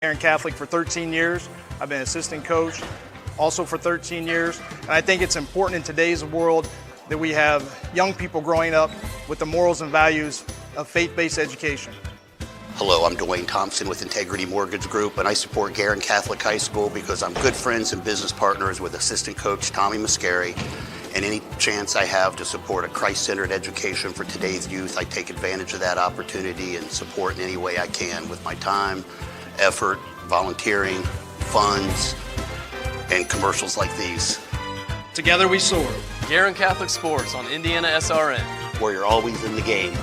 Catholic for 13 years. I've been assistant coach also for 13 years. And I think it's important in today's world that we have young people growing up with the morals and values of faith-based education. Hello, I'm Dwayne Thompson with Integrity Mortgage Group, and I support Garin Catholic High School because I'm good friends and business partners with assistant coach Tommy Mascari. And any chance I have to support a Christ-centered education for today's youth, I take advantage of that opportunity and support in any way I can with my time, effort, volunteering, funds, and commercials like these. Together we soar. Garin Catholic Sports on IndianaSRN, where you're always in the game.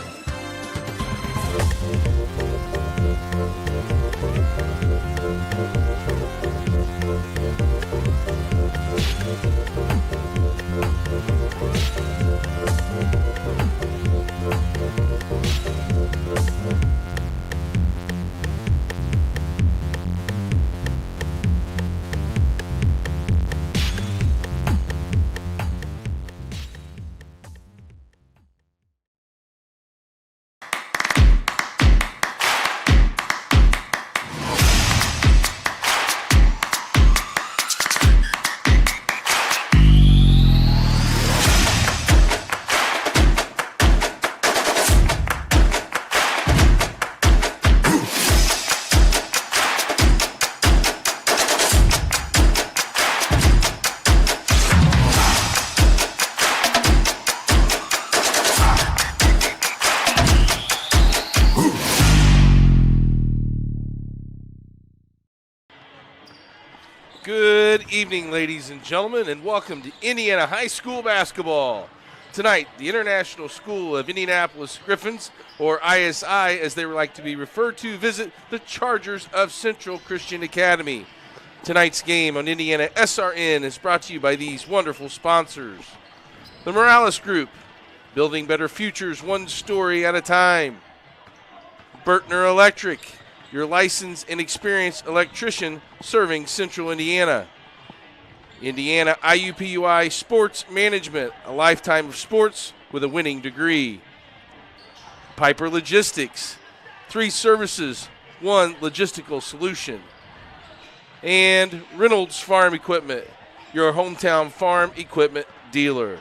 Good evening, ladies and gentlemen, and welcome to Indiana High School basketball. Tonight, the International School of Indianapolis Griffins, or ISI as they would like to be referred to, visit the Chargers of Central Christian Academy. Tonight's game on IndianaSRN is brought to you by these wonderful sponsors. The Morales Group, building better futures one story at a time. Bertner Electric, your licensed and experienced electrician serving Central Indiana. Indiana IUPUI Sports Management, a lifetime of sports with a winning degree. Piper Logistics, 3 services, 1 logistical solution. And Reynolds Farm Equipment, your hometown farm equipment dealer.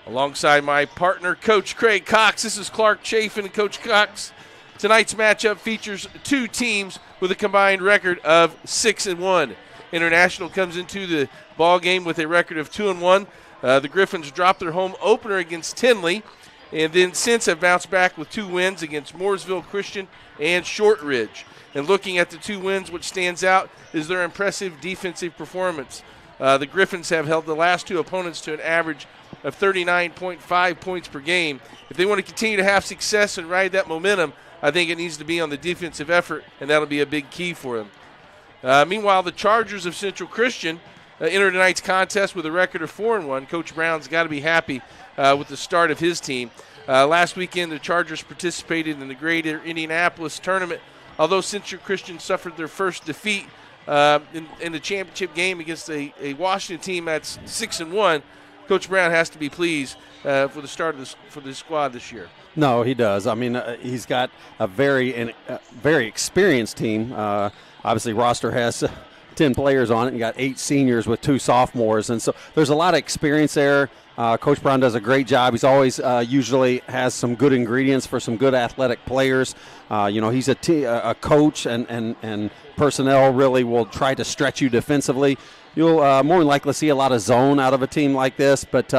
Alongside my partner, Coach Craig Cox, this is Clark Chafin and Coach Cox. Tonight's matchup features 2 teams with a combined record of 6-1. International comes into the ball game with a record of 2-1. The Griffins dropped their home opener against Tinley, and then since have bounced back with 2 wins against Mooresville Christian and Shortridge. And looking at the 2 wins, what stands out is their impressive defensive performance. The Griffins have held the last 2 opponents to an average of 39.5 points per game. If they want to continue to have success and ride that momentum, I think it needs to be on the defensive effort, and that'll be a big key for them. Meanwhile, the Chargers of Central Christian entered tonight's contest with a record of 4-1. Coach Brown's got to be happy with the start of his team. Last weekend, the Chargers participated in the Greater Indianapolis tournament. Although Central Christian suffered their first defeat in the championship game against a Washington team that's 6-1, Coach Brown has to be pleased for the start of for the squad this year. No, he does. I mean, he's got a very experienced team. Obviously, roster has 10 players on it. You got 8 seniors with 2 sophomores, and so there's a lot of experience there. Coach Brown does a great job. He's always usually has some good ingredients for some good athletic players. He's a coach, and personnel really will try to stretch you defensively. You'll more than likely see a lot of zone out of a team like this, but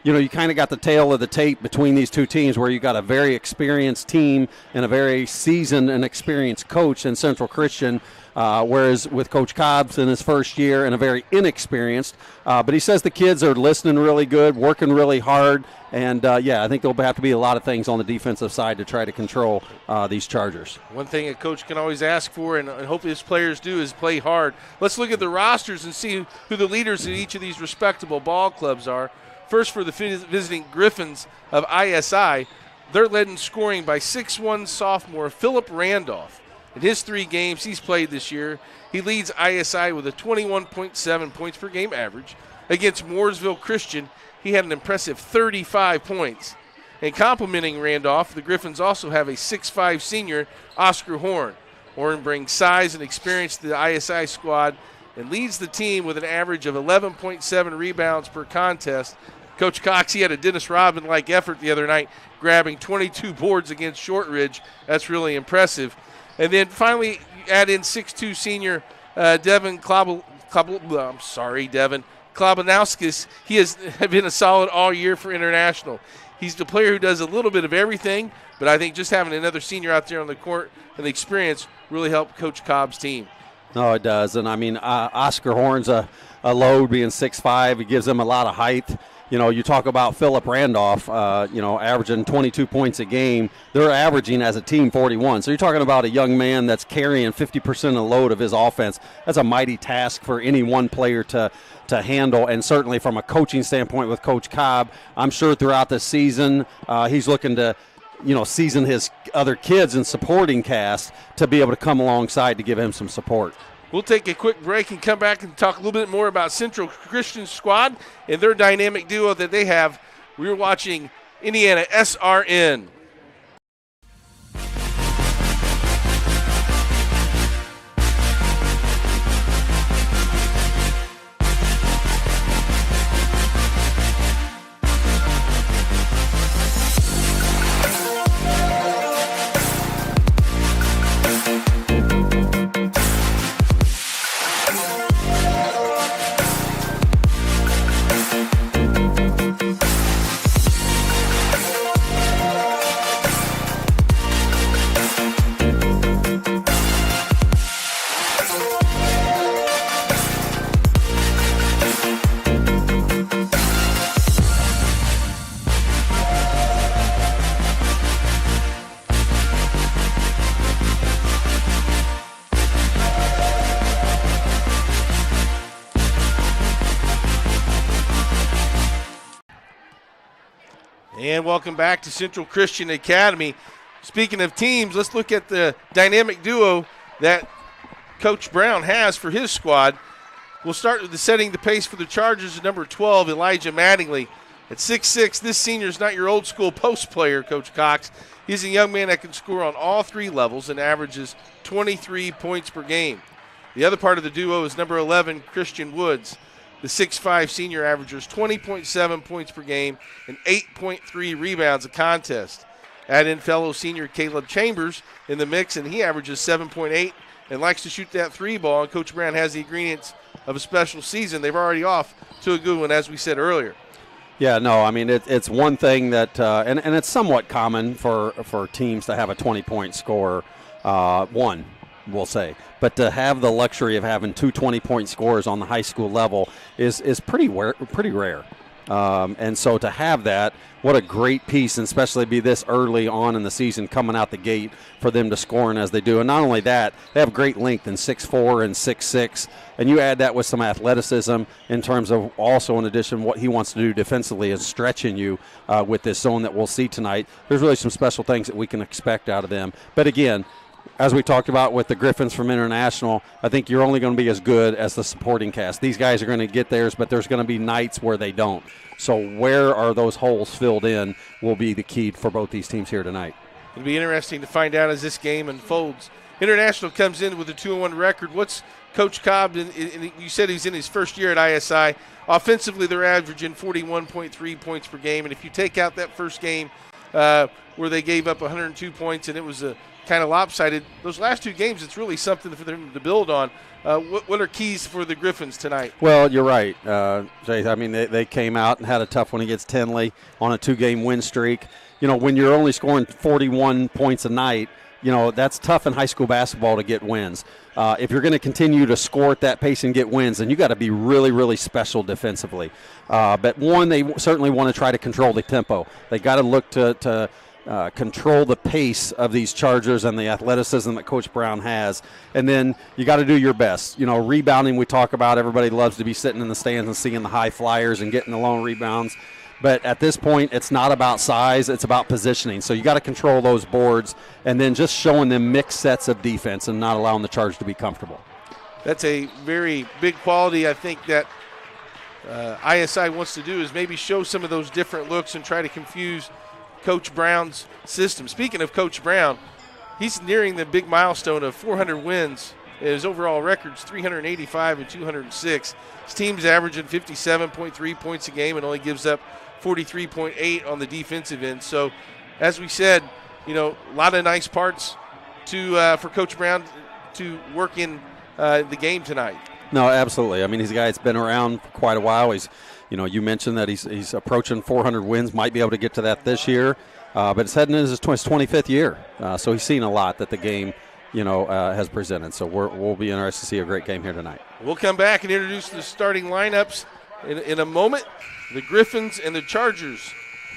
you kind of got the tail of the tape between these 2 teams where you got a very experienced team and a very seasoned and experienced coach in Central Christian, whereas with Coach Cobbs in his first year and a very inexperienced. But he says the kids are listening really good, working really hard, and, I think there'll have to be a lot of things on the defensive side to try to control these Chargers. One thing a coach can always ask for, and hopefully his players do, is play hard. Let's look at the rosters and see who the leaders of each of these respectable ball clubs are. First, for the visiting Griffins of ISI, they're led in scoring by 6'1" sophomore Philip Randolph. In his 3 games he's played this year, he leads ISI with a 21.7 points per game average. Against Mooresville Christian, he had an impressive 35 points. And complimenting Randolph, the Griffins also have a 6'5" senior, Oscar Horn. Horn brings size and experience to the ISI squad and leads the team with an average of 11.7 rebounds per contest. Coach Cox, he had a Dennis Rodman-like effort the other night, grabbing 22 boards against Shortridge. That's really impressive. And then finally, you add in 6'2 senior Devin Klobanowskis. He has been a solid all year for International. He's the player who does a little bit of everything, but I think just having another senior out there on the court and the experience really helped Coach Cobb's team. No, it does. And, I mean, Oscar Horn's a load being 6'5". It gives him a lot of height. You know, you talk about Philip Randolph, averaging 22 points a game. They're averaging as a team 41. So you're talking about a young man that's carrying 50% of the load of his offense. That's a mighty task for any one player to handle, and certainly from a coaching standpoint with Coach Cobb, I'm sure throughout the season he's looking to season his other kids and supporting cast to be able to come alongside to give him some support. We'll take a quick break and come back and talk a little bit more about Central Christian Squad and their dynamic duo that they have. We're watching IndianaSRN. And welcome back to Central Christian Academy. Speaking of teams, let's look at the dynamic duo that Coach Brown has for his squad. We'll start with setting the pace for the Chargers at number 12, Elijah Mattingly. At 6'6", this senior is not your old school post player, Coach Cox. He's a young man that can score on all three levels and averages 23 points per game. The other part of the duo is number 11, Christian Woods. The 6'5 senior averages 20.7 points per game and 8.3 rebounds a contest. Add in fellow senior Caleb Chambers in the mix, and he averages 7.8 and likes to shoot that three ball. And Coach Brown has the ingredients of a special season. They're already off to a good one, as we said earlier. Yeah, no, I mean, it's one thing that, and it's somewhat common for teams to have a 20-point scorer, one, we'll say. But to have the luxury of having two 20-point scorers on the high school level is pretty rare. And so to have that, what a great piece, and especially be this early on in the season coming out the gate for them to scoring as they do. And not only that, they have great length in 6'4" and 6'6", and you add that with some athleticism in terms of also, in addition, what he wants to do defensively is stretching you with this zone that we'll see tonight. There's really some special things that we can expect out of them. But again, as we talked about with the Griffins from International, I think you're only going to be as good as the supporting cast. These guys are going to get theirs, but there's going to be nights where they don't. So where are those holes filled in will be the key for both these teams here tonight. It'll be interesting to find out as this game unfolds. International comes in with a 2-1 record. What's Coach Cobb, and you said he's in his first year at ISI. Offensively, they're averaging 41.3 points per game. And if you take out that first game where they gave up 102 points and it was a kind of lopsided, those last two games, it's really something for them to build on. What are keys for the Griffins tonight? Well, you're right, Jay. I mean, they came out and had a tough one against Tenley on a 2-game win streak. You know, when you're only scoring 41 points a night, you know, that's tough in high school basketball to get wins. If you're going to continue to score at that pace and get wins, then you got to be really, really special defensively. But one, they certainly want to try to control the tempo. They got to look to control the pace of these Chargers and the athleticism that Coach Brown has. And then you got to do your best. You know, rebounding we talk about, everybody loves to be sitting in the stands and seeing the high flyers and getting the lone rebounds. But at this point, it's not about size, it's about positioning. So you got to control those boards and then just showing them mixed sets of defense and not allowing the Chargers to be comfortable. That's a very big quality I think that ISI wants to do, is maybe show some of those different looks and try to confuse Coach Brown's system. Speaking of Coach Brown, he's nearing the big milestone of 400 wins. His overall record's 385 and 206. His team's averaging 57.3 points a game and only gives up 43.8 on the defensive end. So, as we said, a lot of nice parts for Coach Brown to work in the game tonight. No, absolutely. I mean, he's a guy that's been around for quite a while. He's, you mentioned that he's approaching 400 wins, might be able to get to that this year, but it's heading into his 25th year. So he's seen a lot that the game, has presented. So we'll be interested to see a great game here tonight. We'll come back and introduce the starting lineups in a moment. The Griffins and the Chargers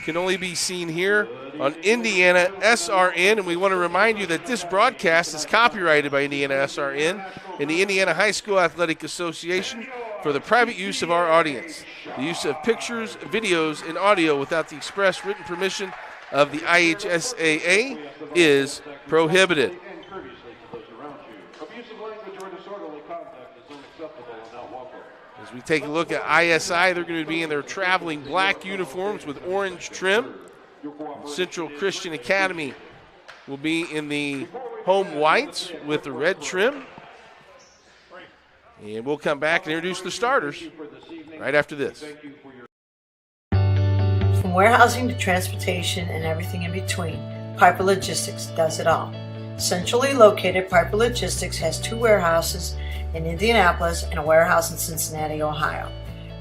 can only be seen here on IndianaSRN, and we want to remind you that this broadcast is copyrighted by IndianaSRN and the Indiana High School Athletic Association for the private use of our audience. The use of pictures, videos, and audio without the express written permission of the IHSAA is prohibited. As we take a look at ISI, they're going to be in their traveling black uniforms with orange trim. Central Christian Academy will be in the home whites with the red trim. And we'll come back and introduce the starters right after this. From warehousing to transportation and everything in between, Piper Logistics does it all. Centrally located, Piper Logistics has 2 warehouses in Indianapolis and a warehouse in Cincinnati, Ohio.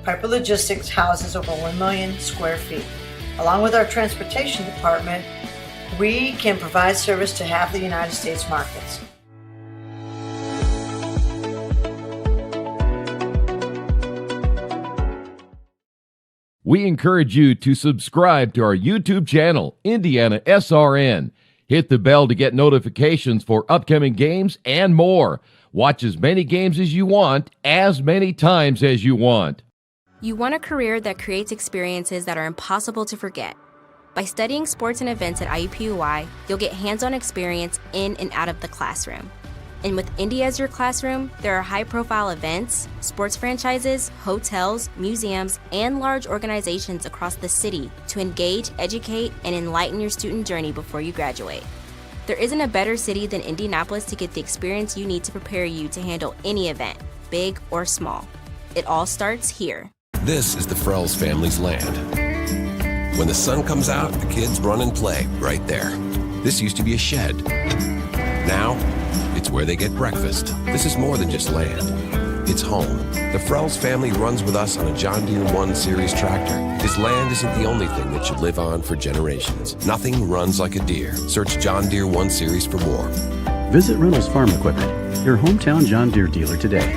Piper Logistics houses over 1 million square feet. Along with our transportation department, we can provide service to half the United States markets. We encourage you to subscribe to our YouTube channel, IndianaSRN. Hit the bell to get notifications for upcoming games and more. Watch as many games as you want, as many times as you want. You want a career that creates experiences that are impossible to forget. By studying sports and events at IUPUI, you'll get hands-on experience in and out of the classroom. And with Indy as your classroom, there are high-profile events, sports franchises, hotels, museums, and large organizations across the city to engage, educate, and enlighten your student journey before you graduate. There isn't a better city than Indianapolis to get the experience you need to prepare you to handle any event, big or small. It all starts here. This is the Frells family's land. When the sun comes out, the kids run and play right there. This used to be a shed. Now, it's where they get breakfast. This is more than just land. It's home. The Frells family runs with us on a John Deere 1 Series tractor. His land isn't the only thing that should live on for generations. Nothing runs like a Deere. Search John Deere 1 Series for more. Visit Reynolds Farm Equipment, your hometown John Deere dealer today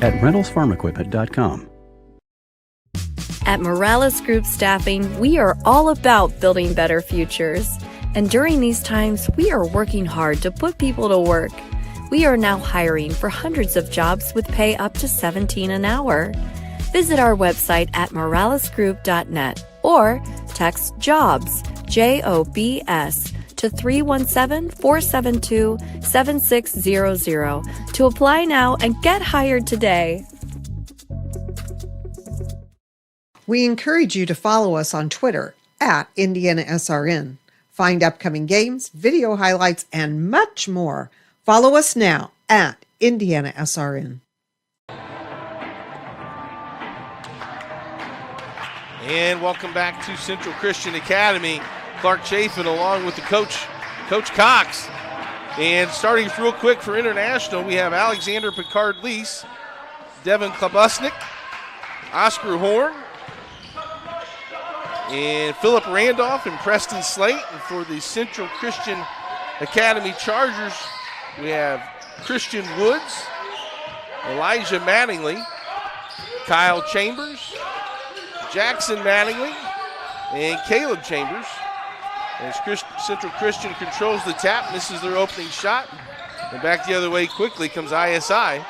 at reynoldsfarmequipment.com. At Morales Group Staffing, we are all about building better futures. And during these times, we are working hard to put people to work. We are now hiring for hundreds of jobs with pay up to $17 an hour. Visit our website at moralesgroup.net or text JOBS, JOBS, to 317-472-7600 to apply now and get hired today. We encourage you to follow us on Twitter at IndianaSRN. Find upcoming games, video highlights, and much more. Follow us now at IndianaSRN. And welcome back to Central Christian Academy. Clark Chafin along with the coach, Coach Cox. And starting real quick for International, we have Alexander Picard-Lease, Devin Klobusnik, Oscar Horn, and Philip Randolph and Preston Slate. And for the Central Christian Academy Chargers, we have Christian Woods, Elijah Mattingly, Kyle Chambers, Jackson Mattingly, and Caleb Chambers. As Central Christian controls the tap, misses their opening shot. And back the other way quickly comes ISI.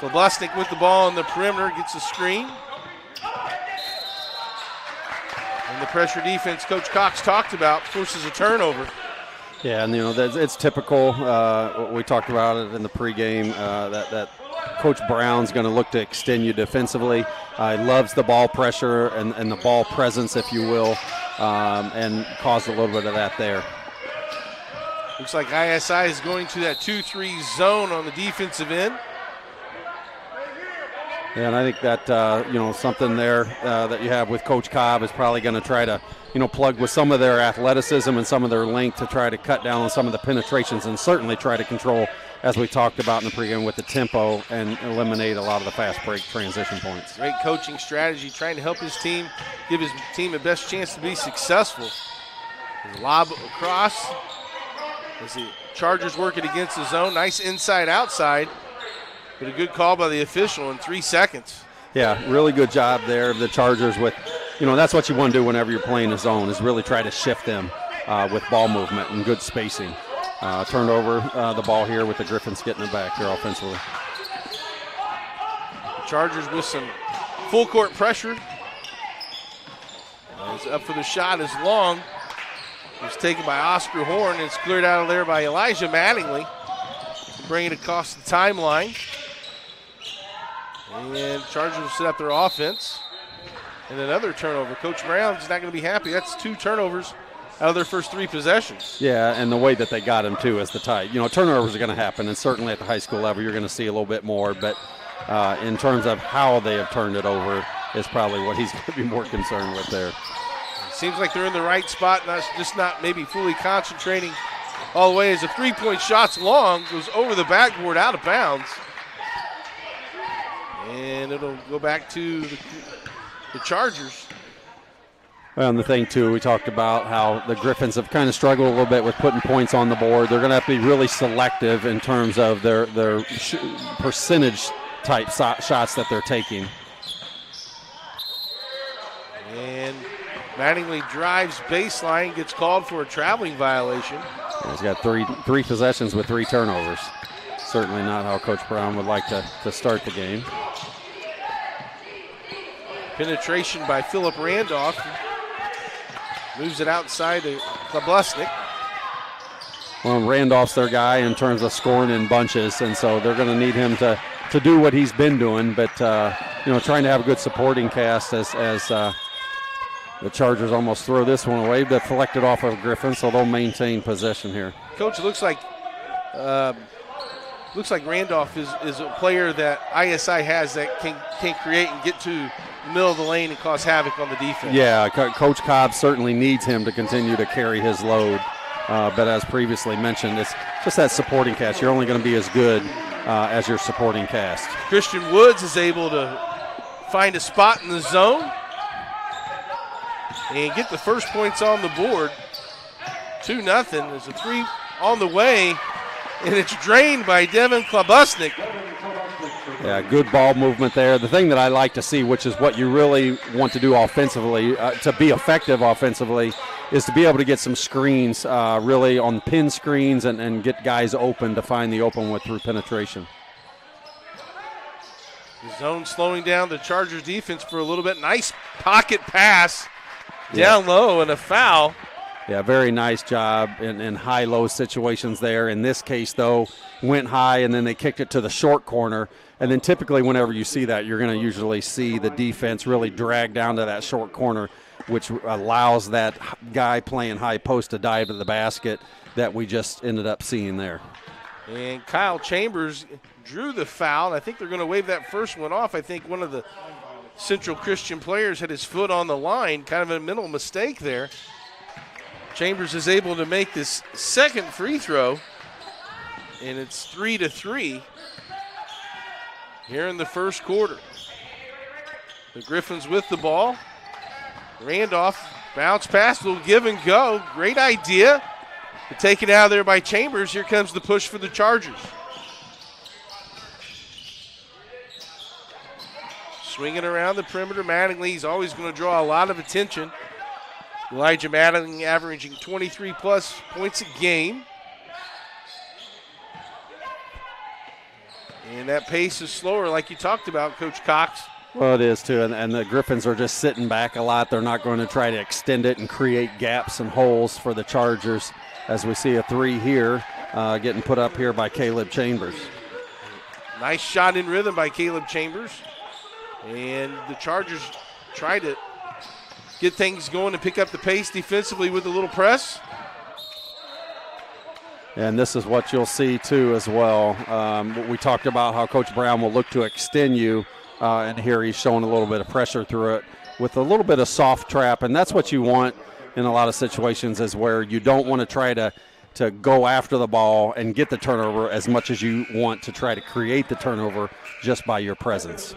Klobusnik with the ball on the perimeter, gets a screen. And the pressure defense Coach Cox talked about forces a turnover. Yeah, and it's typical. We talked about it in the pregame that Coach Brown's going to look to extend you defensively. He loves the ball pressure and the ball presence, if you will. and caused a little bit of that there. Looks like ISI is going to that 2-3 zone on the defensive end. Yeah, and I think that, something there that you have with Coach Cobb is probably going to try to, plug with some of their athleticism and some of their length to try to cut down on some of the penetrations and certainly try to control, as we talked about in the pregame, with the tempo and eliminate a lot of the fast break transition points. Great coaching strategy, trying to help his team, give his team the best chance to be successful. Lob across as the Chargers work it against the zone. Nice inside-outside, but a good call by the official in 3 seconds. Yeah, really good job there of the Chargers with, that's what you want to do whenever you're playing the zone, is really try to shift them with ball movement and good spacing. Turned over the ball here with the Griffins getting it back here offensively. Chargers with some full court pressure. It's up for the shot is long. It's taken by Oscar Horn. It's cleared out of there by Elijah Mattingly. Bring it across the timeline. And Chargers will set up their offense. And another turnover. Coach Brown's not going to be happy. That's 2 turnovers out of their first 3 possessions. Yeah, and the way that they got him, too, is the tie. Turnovers are going to happen, and certainly at the high school level you're going to see a little bit more. But in terms of how they have turned it over is probably what he's going to be more concerned with there. Seems like they're in the right spot, not maybe fully concentrating all the way as a 3-point shot's long, goes over the backboard out of bounds. And it'll go back to the Chargers. Well, and the thing, too, we talked about how the Griffins have kind of struggled a little bit with putting points on the board. They're going to have to be really selective in terms of their percentage-type shots that they're taking. And Mattingly drives baseline, gets called for a traveling violation. He's got three possessions with 3 turnovers. Certainly not how Coach Brown would like to start the game. Penetration by Philip Randolph. Moves it outside to Klabusnik. Well, Randolph's their guy in terms of scoring in bunches, and so they're going to need him to do what he's been doing, but trying to have a good supporting cast as the Chargers almost throw this one away, but deflect it off of Griffin, so they'll maintain possession here. Coach, it looks like Randolph is a player that ISI has that can create and get to the middle of the lane and cause havoc on the defense. Yeah, Coach Cobb certainly needs him to continue to carry his load, but as previously mentioned, it's just that supporting cast. You're only going to be as good as your supporting cast. Christian Woods is able to find a spot in the zone and get the first points on the board. 2-0. There's a 3 on the way, and it's drained by Devin Klabusnik. Yeah, good ball movement there. The thing that I like to see, which is what you really want to do offensively, to be effective offensively, is to be able to get some screens, really on pin screens, and get guys open to find the open through penetration. The zone slowing down the Chargers defense for a little bit. Nice pocket pass down low and a foul. Yeah, very nice job in high-low situations there. In this case, though, went high and then they kicked it to the short corner. And then typically whenever you see that, you're going to usually see the defense really drag down to that short corner, which allows that guy playing high post to dive to the basket that we just ended up seeing there. And Kyle Chambers drew the foul. I think they're going to wave that first one off. I think one of the Central Christian players had his foot on the line, kind of a mental mistake there. Chambers is able to make this second free throw, and it's 3-3 here in the first quarter. The Griffins with the ball. Randolph, bounce pass, little give and go. Great idea. But taken out of there by Chambers. Here comes the push for the Chargers. Swinging around the perimeter, Mattingly. He's always going to draw a lot of attention. Elijah Mattingly averaging 23-plus points a game. And that pace is slower, like you talked about, Coach Cox. Well, it is, too, and the Griffins are just sitting back a lot. They're not going to try to extend it and create gaps and holes for the Chargers, as we see a 3 here getting put up here by Caleb Chambers. Nice shot in rhythm by Caleb Chambers. And the Chargers try to get things going and pick up the pace defensively with a little press. And this is what you'll see, too, as well. We talked about how Coach Brown will look to extend you, and here he's showing a little bit of pressure through it with a little bit of soft trap, and that's what you want in a lot of situations, is where you don't want to try to go after the ball and get the turnover as much as you want to try to create the turnover just by your presence.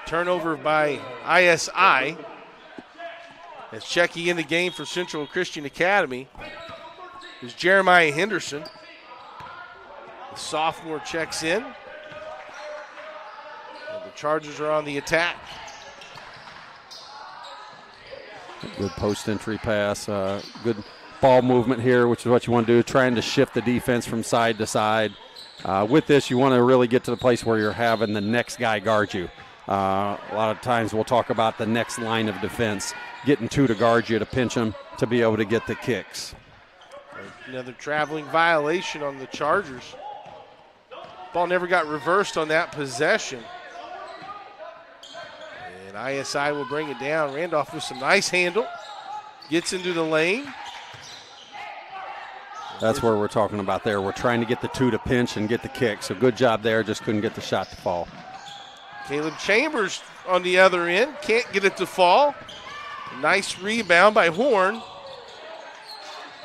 Turnover by ISI. As checking in the game for Central Christian Academy is Jeremiah Henderson. The sophomore checks in. And the Chargers are on the attack. Good post entry pass. Good ball movement here, which is what you want to do, trying to shift the defense from side to side. With this, you want to really get to the place where you're having the next guy guard you. A lot of times we'll talk about the next line of defense, getting two to guard you to pinch them to be able to get the kicks. Another traveling violation on the Chargers. Ball never got reversed on that possession. And ISI will bring it down. Randolph with some nice handle. Gets into the lane. That's where we're talking about there. We're trying to get the two to pinch and get the kick. So good job there. Just couldn't get the shot to fall. Caleb Chambers on the other end. Can't get it to fall. Nice rebound by Horn.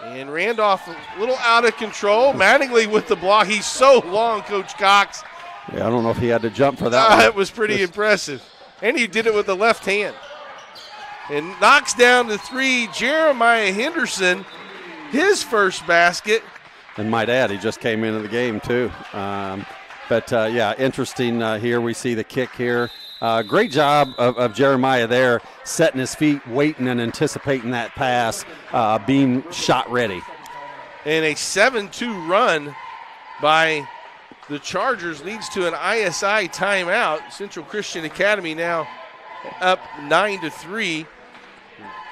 And Randolph a little out of control. Mattingly with the block. He's so long, Coach Cox. Yeah, I don't know if he had to jump for that one. That was pretty impressive. And he did it with the left hand. And knocks down the three, Jeremiah Henderson, his first basket. And might add, he just came into the game too. Yeah, interesting here. We see the kick here. Great job of Jeremiah there, setting his feet, waiting and anticipating that pass, being shot ready. And a 7-2 run by the Chargers leads to an ISI timeout. Central Christian Academy now up 9-3.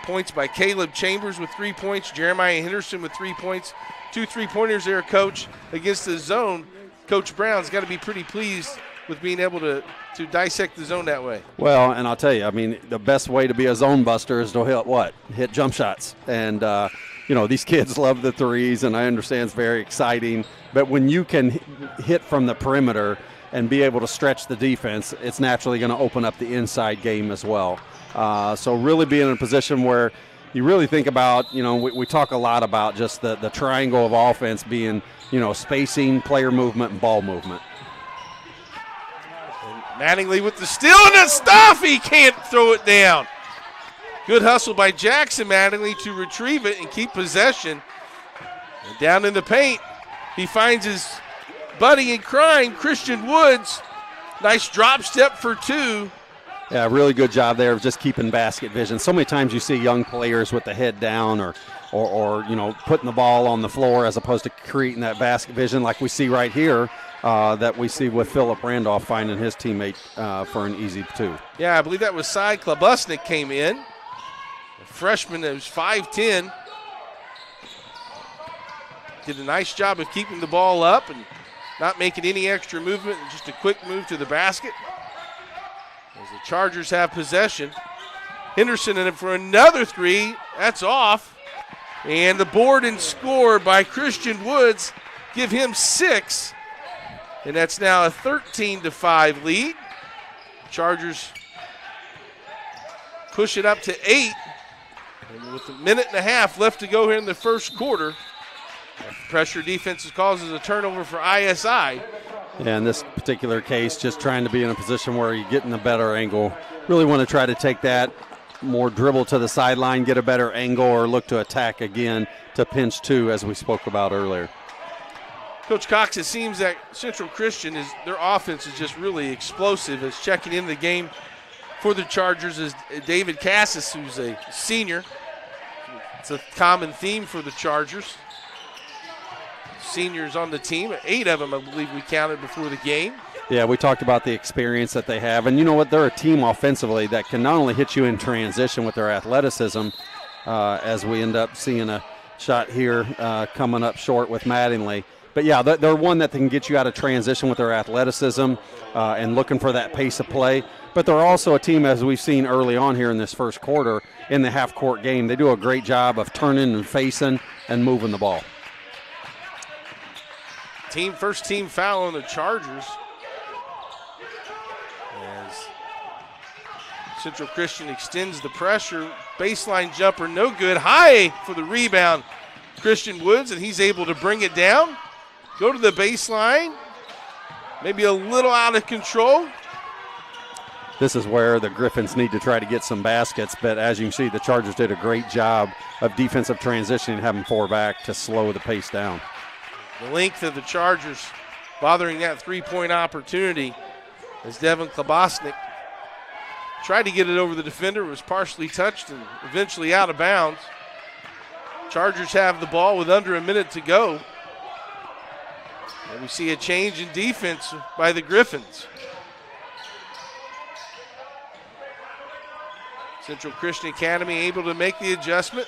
Points by Caleb Chambers with 3 points, Jeremiah Henderson with 3 points. 2 3-pointers there, Coach, against the zone. Coach Brown's got to be pretty pleased with being able to dissect the zone that way. Well, and I'll tell you, I mean, the best way to be a zone buster is to hit what? Hit jump shots. And, these kids love the threes, and I understand it's very exciting. But when you can hit from the perimeter and be able to stretch the defense, it's naturally going to open up the inside game as well. So really being in a position where you really think about, we talk a lot about just the triangle of offense being, spacing, player movement, and ball movement. And Mattingly with the steal and the stuff. He can't throw it down. Good hustle by Jackson Mattingly to retrieve it and keep possession. And down in the paint, he finds his buddy in crime, Christian Woods. Nice drop step for two. Yeah, really good job there of just keeping basket vision. So many times you see young players with the head down or putting the ball on the floor as opposed to creating that basket vision like we see right here that we see with Philip Randolph finding his teammate for an easy two. Yeah, I believe that was Cy Klabusnik came in. A freshman that was 5'10". Did a nice job of keeping the ball up and not making any extra movement, and just a quick move to the basket. As the Chargers have possession. Henderson in it for another three. That's off. And the board and score by Christian Woods give him 6. And that's now a 13-5 lead. Chargers push it up to 8. And with a minute and a half left to go here in the first quarter, pressure defense causes a turnover for ISI. Yeah, in this particular case, just trying to be in a position where you're getting a better angle. Really want to try to take that more dribble to the sideline, get a better angle, or look to attack again to pinch two, as we spoke about earlier. Coach Cox, it seems that Central Christian, their offense is just really explosive. As checking in the game for the Chargers is David Cassis, who's a senior. It's a common theme for the Chargers. Seniors on the team, 8 of them, I believe we counted before the game. Yeah, we talked about the experience that they have. And you know what? They're a team offensively that can not only hit you in transition with their athleticism, as we end up seeing a shot here coming up short with Mattingly. But, yeah, they're one that can get you out of transition with their athleticism and looking for that pace of play. But they're also a team, as we've seen early on here in this first quarter, in the half-court game. They do a great job of turning and facing and moving the ball. First team foul on the Chargers. As Central Christian extends the pressure. Baseline jumper, no good. High for the rebound, Christian Woods, and he's able to bring it down. Go to the baseline. Maybe a little out of control. This is where the Griffins need to try to get some baskets, but as you can see, the Chargers did a great job of defensive transitioning, having 4 back to slow the pace down. The length of the Chargers bothering that three-point opportunity as Devin Klobosnik tried to get it over the defender, was partially touched and eventually out of bounds. Chargers have the ball with under a minute to go. And we see a change in defense by the Griffins. Central Christian Academy able to make the adjustment.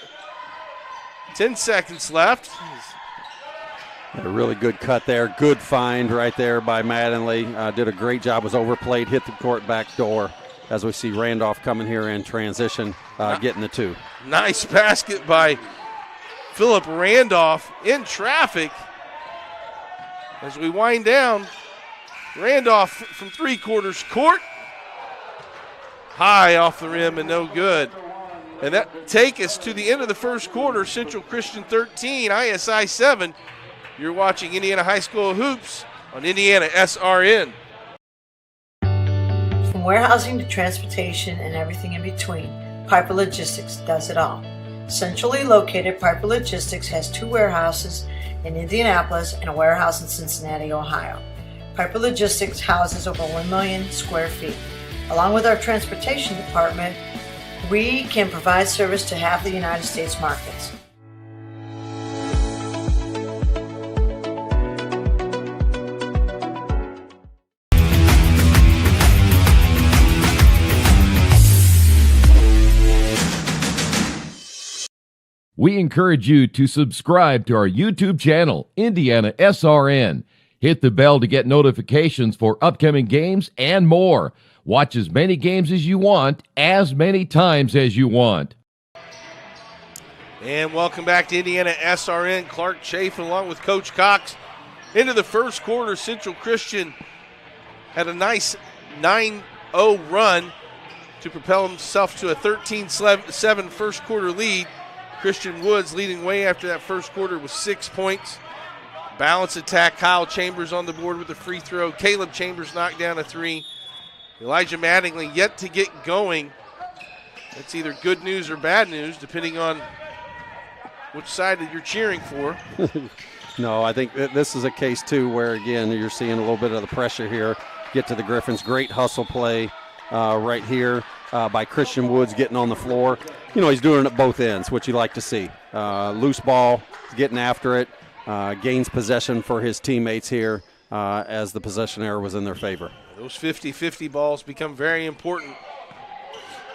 10 seconds left. A really good cut there. Good find right there by Mattingly. Did a great job. Was overplayed, hit the court back door. As we see Randolph coming here in transition, getting the 2. Nice basket by Philip Randolph in traffic. As we wind down, Randolph from 3/4 court. High off the rim and no good. And that take us to the end of the first quarter. Central Christian 13, ISI 7. You're watching Indiana High School Hoops on IndianaSRN. From warehousing to transportation and everything in between, Piper Logistics does it all. Centrally located, Piper Logistics has 2 warehouses in Indianapolis and a warehouse in Cincinnati, Ohio. Piper Logistics houses over 1 million square feet. Along with our transportation department, we can provide service to half the United States markets. We encourage you to subscribe to our YouTube channel, IndianaSRN. Hit the bell to get notifications for upcoming games and more. Watch as many games as you want, as many times as you want. And welcome back to IndianaSRN. Clark Chafin along with Coach Cox. Into the first quarter, Central Christian had a nice 9-0 run to propel himself to a 13-7 first quarter lead. Christian Woods leading way after that first quarter with 6 points. Balance attack, Kyle Chambers on the board with a free throw. Caleb Chambers knocked down a 3. Elijah Mattingly yet to get going. That's either good news or bad news, depending on which side that you're cheering for. No, I think this is a case, too, where, again, you're seeing a little bit of the pressure here. Get to the Griffins. Great hustle play right here by Christian Woods getting on the floor. You know, he's doing it at both ends, which you like to see. Loose ball, getting after it, gains possession for his teammates here as the possession error was in their favor. Those 50-50 balls become very important.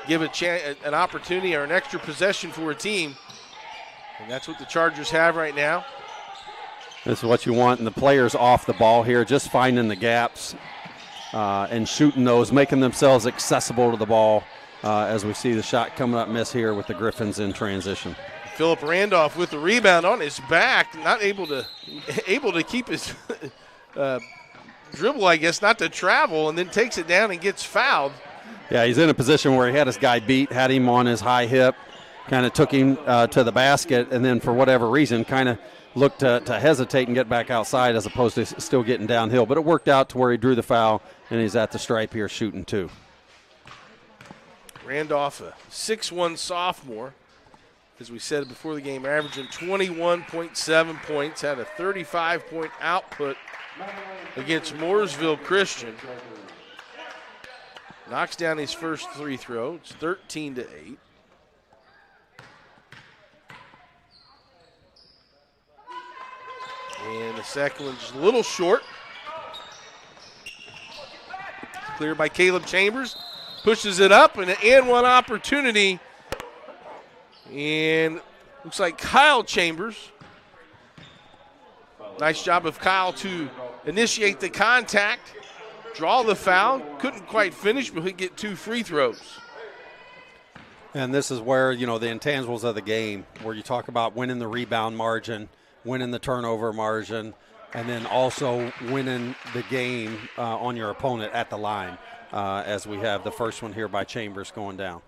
Give an opportunity or an extra possession for a team. And that's what the Chargers have right now. This is what you want. And the players off the ball here, just finding the gaps and shooting those, making themselves accessible to the ball as we see the shot coming up miss here with the Griffins in transition. Philip Randolph with the rebound on his back, not able to keep his dribble, I guess, not to travel, and then takes it down and gets fouled. Yeah, he's in a position where he had his guy beat, had him on his high hip, kind of took him to the basket, and then for whatever reason kind of looked to hesitate and get back outside as opposed to still getting downhill. But it worked out to where he drew the foul, and he's at the stripe here shooting 2. Randolph, a 6'1 sophomore, as we said before the game, averaging 21.7 points, had a 35-point output against Mooresville Christian. Knocks down his first free throw. It's 13-8. And the second one's just a little short. Cleared by Caleb Chambers. Pushes it up, and an and one opportunity. And Looks like Kyle Chambers. Nice job of Kyle to initiate the contact, draw the foul. Couldn't quite finish, but he'd get 2 free throws. And this is where, the intangibles of the game, where you talk about winning the rebound margin, winning the turnover margin, and then also winning the game on your opponent at the line, as we have the first one here by Chambers going down.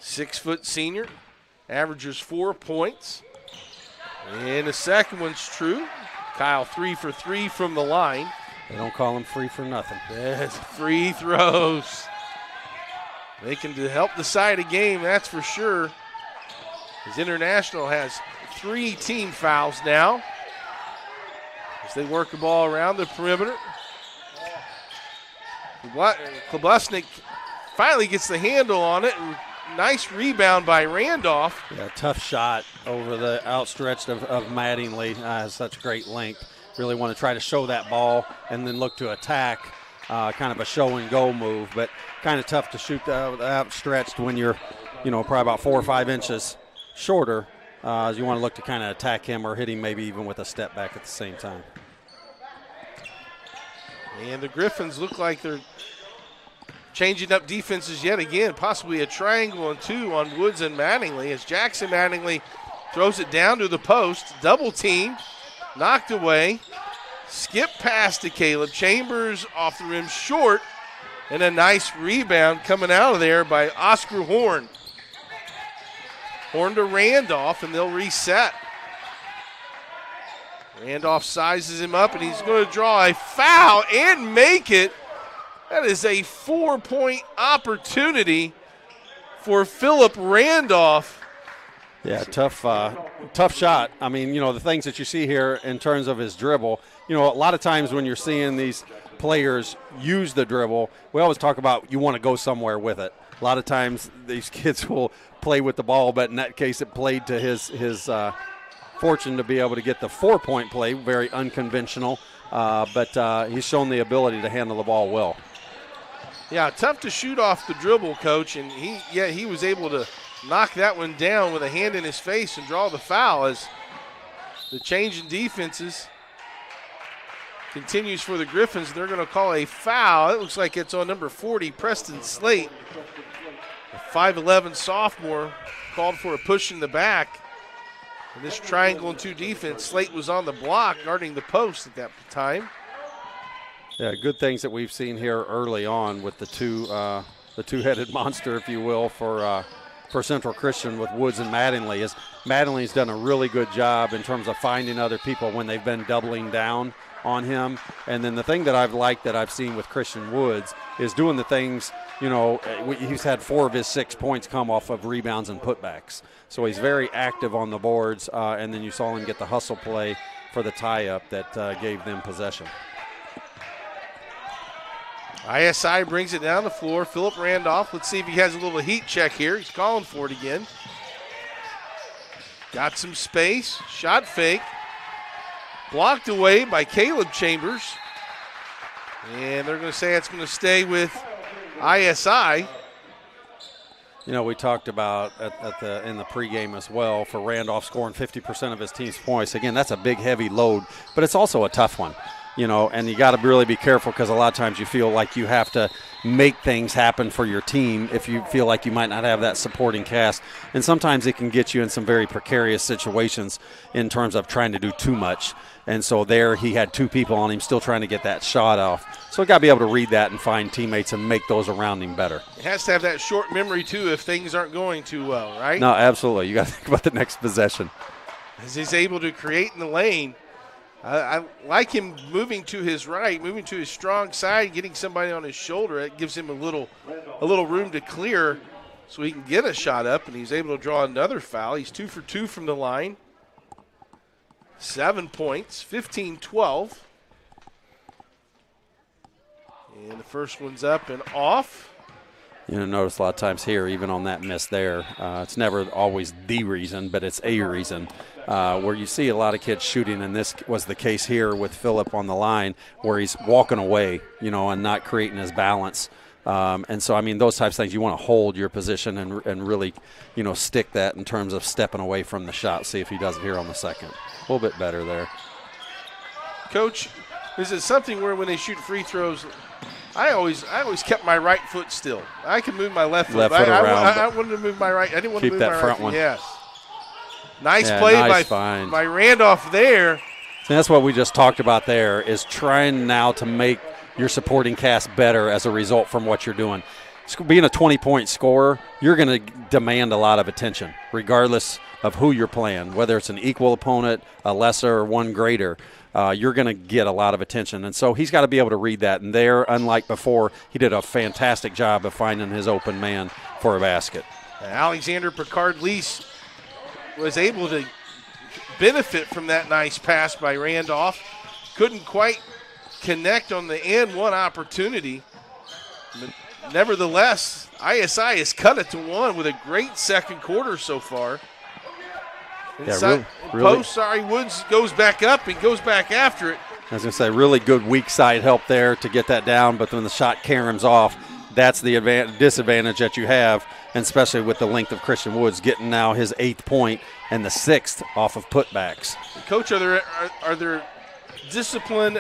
6-foot senior, averages 4 points. And the second one's true. Kyle 3 for 3 from the line. They don't call him free for nothing. That's free throws. They can help decide a game, that's for sure. As International has 3 team fouls now as they work the ball around the perimeter. Klobusnik finally gets the handle on it. Nice rebound by Randolph. Yeah, tough shot over the outstretched of Mattingly. Has such great length. Really want to try to show that ball and then look to attack. Kind of a show and go move, but kind of tough to shoot the outstretched when you're, probably about 4 or 5 inches shorter. As you want to look to kind of attack him or hit him maybe even with a step back at the same time. And the Griffins look like they're changing up defenses yet again, possibly a triangle and 2 on Woods and Mattingly as Jackson Mattingly throws it down to the post, double team, knocked away, skip pass to Caleb Chambers off the rim short, and a nice rebound coming out of there by Oscar Horn. Horn to Randolph, and they'll reset. Randolph sizes him up, and he's going to draw a foul and make it. That is a 4-point opportunity for Philip Randolph. Yeah, tough shot. I mean, the things that you see here in terms of his dribble, a lot of times when you're seeing these players use the dribble, we always talk about you want to go somewhere with it. A lot of times these kids will play with the ball, but in that case it played to his fortune to be able to get the 4-point play, very unconventional, but he's shown the ability to handle the ball well. Yeah, tough to shoot off the dribble, Coach, and he was able to knock that one down with a hand in his face and draw the foul as the change in defenses continues for the Griffins. They're going to call a foul. It looks like it's on number 40, Preston Slate. A 5'11 sophomore called for a push in the back. In this triangle and 2 defense, Slate was on the block guarding the post at that time. Yeah, good things that we've seen here early on with the two-headed monster, if you will, for Central Christian with Woods and Mattingly. Is Mattingly's done a really good job in terms of finding other people when they've been doubling down on him. And then the thing that I've liked that I've seen with Christian Woods is doing the things, he's had 4 of his 6 points come off of rebounds and putbacks. So he's very active on the boards, and then you saw him get the hustle play for the tie-up that gave them possession. ISI brings it down the floor. Philip Randolph, let's see if he has a little heat check here. He's calling for it again. Got some space, shot fake. Blocked away by Caleb Chambers. And they're going to say it's going to stay with ISI. We talked about in the pregame as well for Randolph scoring 50% of his team's points. Again, that's a big, heavy load, but it's also a tough one. And you got to really be careful because a lot of times you feel like you have to make things happen for your team if you feel like you might not have that supporting cast. And sometimes it can get you in some very precarious situations in terms of trying to do too much. And so there he had 2 people on him still trying to get that shot off. So you got to be able to read that and find teammates and make those around him better. He has to have that short memory, too, if things aren't going too well, right? No, absolutely. You got to think about the next possession. As he's able to create in the lane. I like him moving to his right, moving to his strong side, getting somebody on his shoulder. It gives him a little room to clear so he can get a shot up, and he's able to draw another foul. He's 2 for 2 from the line. 7 points, 15-12. And the first one's up and off. Notice a lot of times here, even on that miss there, it's never always the reason, but it's a reason. Where you see a lot of kids shooting, and this was the case here with Phillip on the line, where he's walking away, and not creating his balance And so, I mean, those types of things, you want to hold your position and really, stick that in terms of stepping away from the shot. See if he does it here on the second. A little bit better there. Coach, is it something where when they shoot free throws, I always kept my right foot still. I could move my left foot. I wanted to move my right. I didn't want to move my right foot. Keep that front one. Yes. Nice play by Randolph there. And that's what we just talked about there, is trying now to make your supporting cast better as a result from what you're doing. Being a 20-point scorer, you're going to demand a lot of attention, regardless of who you're playing, whether it's an equal opponent, a lesser, or one greater. You're going to get a lot of attention. And so he's got to be able to read that. And there, unlike before, he did a fantastic job of finding his open man for a basket. Alexander Picard-Lease was able to benefit from that nice pass by Randolph. Couldn't quite connect on the and one opportunity. But nevertheless, ISI has cut it to one with a great second quarter so far. Inside, really. Woods goes back up and goes back after it. I was going to say, really good weak side help there to get that down, but when the shot caroms off, that's the disadvantage that you have, and especially with the length of Christian Woods getting now his 8th point and the 6th off of putbacks. Coach, are there discipline?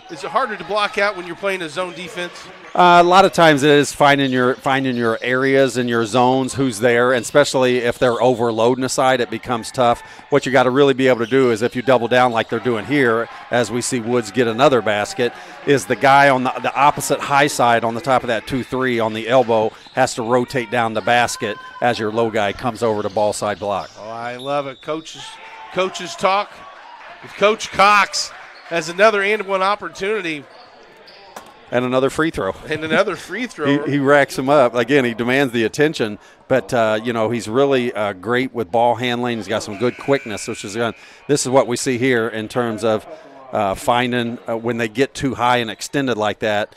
Is it harder to block out when you're playing a zone defense? A lot of times it is finding your areas and your zones, who's there, and especially if they're overloading a side, it becomes tough. What you got to really be able to do is, if you double down like they're doing here, as we see Woods get another basket, is the guy on the opposite high side on the top of that 2-3 on the elbow has to rotate down the basket as your low guy comes over to ball side block. Oh, I love it. Coaches talk with Coach Cox has another and-one opportunity. And another free throw. He racks him up. Again, he demands the attention, but, he's really great with ball handling. He's got some good quickness, this is what we see here in terms of finding when they get too high and extended like that,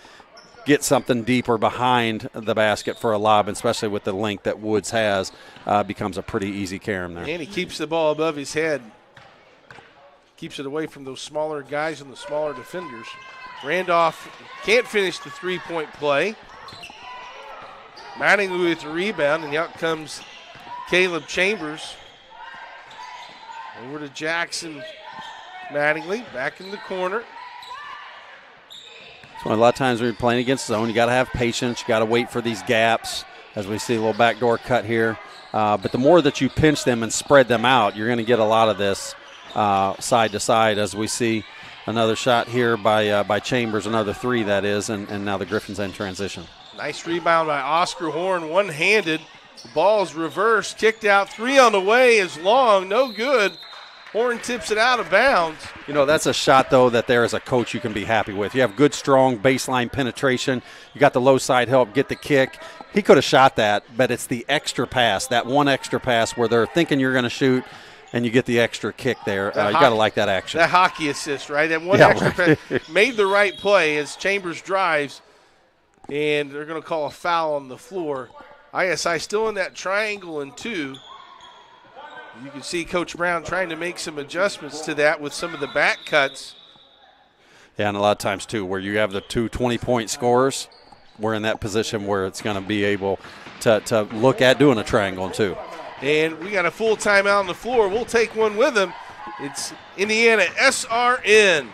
get something deeper behind the basket for a lob, especially with the length that Woods has, becomes a pretty easy carom there. And he keeps the ball above his head. Keeps it away from those smaller guys and the smaller defenders. Randolph can't finish the three-point play. Mattingly with the rebound, and out comes Caleb Chambers. Over to Jackson Mattingly, back in the corner. So a lot of times when you're playing against zone, you got to have patience. You got to wait for these gaps, as we see a little backdoor cut here. But the more that you pinch them and spread them out, you're going to get a lot of this side to side, as we see another shot here by Chambers, another 3 that is, and now the Griffins in transition. Nice rebound by Oscar Horn, one-handed. The ball's reversed, kicked out, 3 on the way is long, no good. Horn tips it out of bounds. That's a shot, though, that there as a coach you can be happy with. You have good, strong baseline penetration. You got the low side help, get the kick. He could have shot that, but it's the extra pass, that one extra pass where they're thinking you're going to shoot, and you get the extra kick there. You got to like that action. That hockey assist, right? That one extra pass made the right play as Chambers drives, and they're going to call a foul on the floor. ISI still in that triangle and 2. You can see Coach Brown trying to make some adjustments to that with some of the back cuts. Yeah, and a lot of times, too, where you have the 2 20-point scorers, we're in that position where it's going to be able to look at doing a triangle and 2. And we got a full timeout on the floor. We'll take one with them. It's IndianaSRN.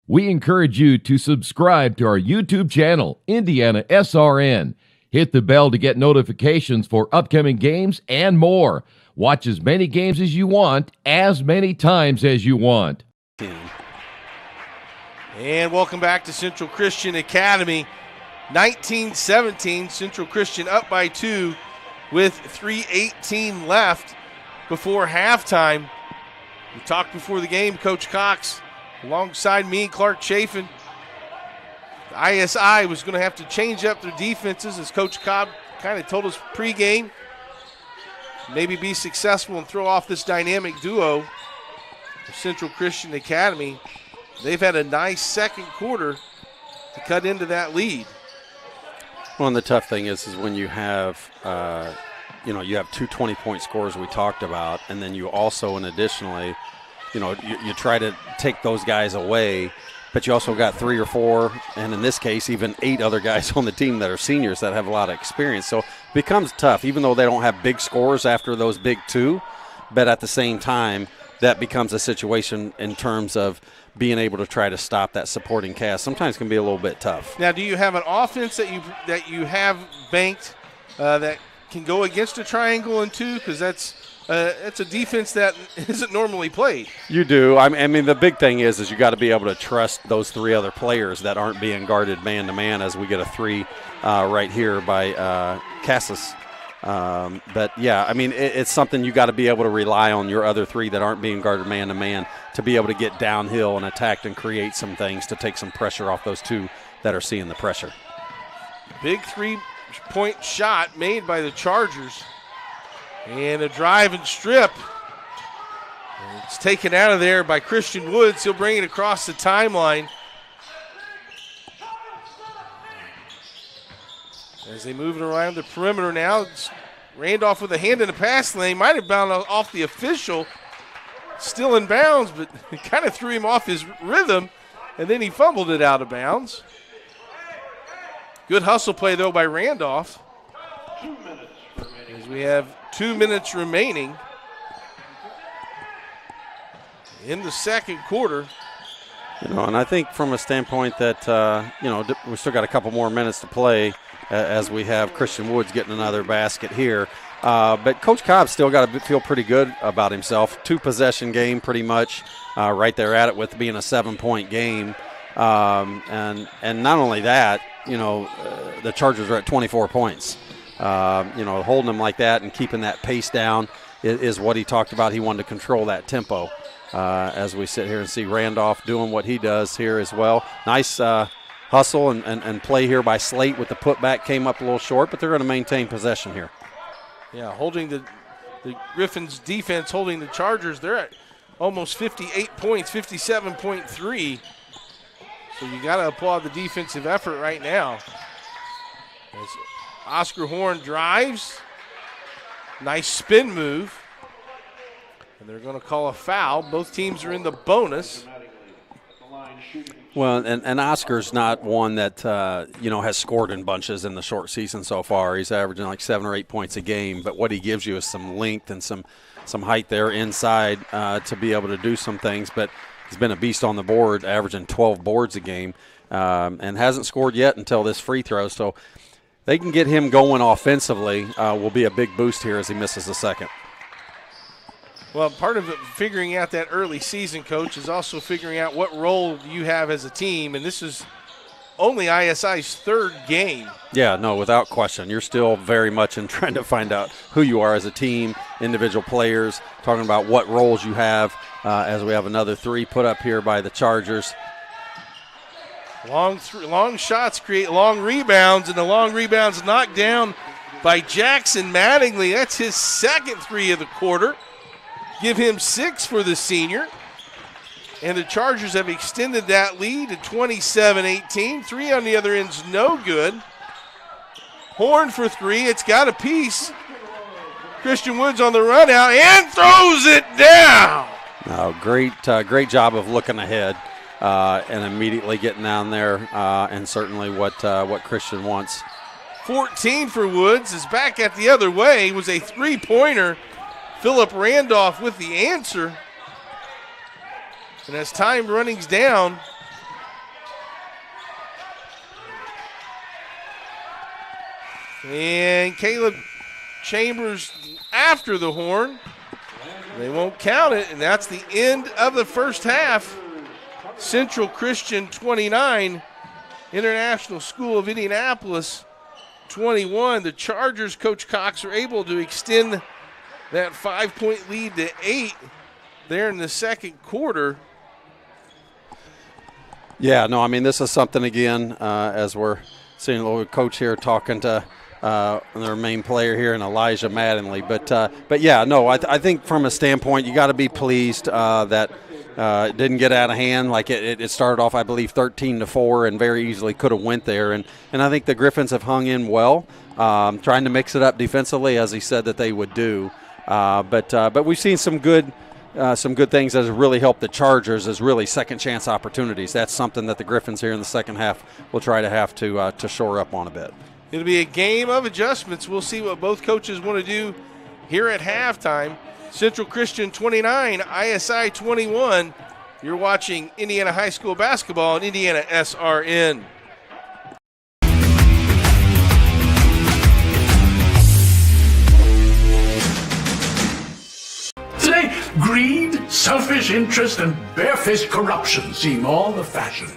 We encourage you to subscribe to our YouTube channel, IndianaSRN. Hit the bell to get notifications for upcoming games and more. Watch as many games as you want, as many times as you want. And welcome back to Central Christian Academy. 19-17, Central Christian up by 2 with 3:18 left. before halftime. We talked before the game, Coach Cox, alongside me, Clark Chafin. The ISI was going to have to change up their defenses, as Coach Cobb kind of told us pregame. Maybe be successful and throw off this dynamic duo of Central Christian Academy. They've had a nice second quarter to cut into that lead. Well, and the tough thing is when you have, you have two 20-point scores we talked about, and then you also, and additionally, you try to take those guys away, but you also got 3 or 4, and in this case, even 8 other guys on the team that are seniors that have a lot of experience. So it becomes tough, even though they don't have big scores after those big 2, but at the same time, that becomes a situation in terms of being able to try to stop that supporting cast. Sometimes can be a little bit tough. Now, do you have an offense that you have banked that can go against a triangle and 2? Because that's a defense that isn't normally played. You do. I mean, the big thing is you got to be able to trust those 3 other players that aren't being guarded man-to-man, as we get a 3 right here by Cassis. But, yeah, I mean, it's something you got to be able to rely on your other 3 that aren't being guarded man-to-man to be able to get downhill and attack and create some things to take some pressure off those 2 that are seeing the pressure. Big 3-point shot made by the Chargers. And a drive and strip. And it's taken out of there by Christian Woods. He'll bring it across the timeline. As they move it around the perimeter now, it's Randolph with a hand in the pass lane. Might have bounced off the official. Still in bounds, but it kind of threw him off his rhythm, and then he fumbled it out of bounds. Good hustle play, though, by Randolph. As we have 2 minutes remaining in the second quarter. And I think from a standpoint that, we still got a couple more minutes to play as we have Christian Woods getting another basket here. But Coach Cobb still got to feel pretty good about himself. 2-possession game pretty much, right there at it with being a 7-point game. And not only that, the Chargers are at 24 points. Holding them like that and keeping that pace down is what he talked about. He wanted to control that tempo as we sit here and see Randolph doing what he does here as well. Nice hustle and play here by Slate with the putback. Came up a little short, but they're going to maintain possession here. Yeah, holding the Griffins defense, holding the Chargers. They're at almost 58 points, 57.3. So you got to applaud the defensive effort right now. As Oscar Horn drives. Nice spin move. And they're going to call a foul. Both teams are in the bonus. Well, and Oscar's not one that, has scored in bunches in the short season so far. He's averaging like 7 or 8 points a game. But what he gives you is some length and some height there inside to be able to do some things. But he's been a beast on the board, averaging 12 boards a game, and hasn't scored yet until this free throw. So they can get him going offensively will be a big boost here as he misses the second. Well, part of it, figuring out that early season, Coach, is also figuring out what role you have as a team, and this is only ISI's 3rd game. Yeah, no, without question. You're still very much in trying to find out who you are as a team, individual players, talking about what roles you have as we have another 3 put up here by the Chargers. Long shots create long rebounds, and the long rebounds knocked down by Jackson Mattingly. That's his second 3 of the quarter. Give him 6 for the senior. And the Chargers have extended that lead to 27-18. 3 on the other end's no good. Horn for 3. It's got a piece. Christian Woods on the run out and throws it down. No, great job of looking ahead and immediately getting down there and certainly what Christian wants. 14 for Woods is back at the other way. It was a 3-pointer. Phillip Randolph with the answer. And as time runnings down, and Caleb Chambers after the horn. They won't count it, and that's the end of the first half. Central Christian 29, International School of Indianapolis 21. The Chargers, Coach Cox, are able to extend that 5-point lead to 8 there in the second quarter. Yeah, no, I mean, this is something, again, as we're seeing a little coach here talking to their main player here, and Elijah Mattingly. But yeah, no, I think from a standpoint, you got to be pleased that it didn't get out of hand. Like it started off, I believe, 13-4, and very easily could have went there. And I think the Griffins have hung in well, trying to mix it up defensively, as he said that they would do. But we've seen some good things that have really helped the Chargers as really second chance opportunities. That's something that the Griffins here in the second half will try to have to shore up on a bit. It'll be a game of adjustments. We'll see what both coaches want to do here at halftime. Central Christian 29, ISI 21. You're watching Indiana High School basketball on IndianaSRN. Today, greed, selfish interest, and barefaced corruption seem all the fashion.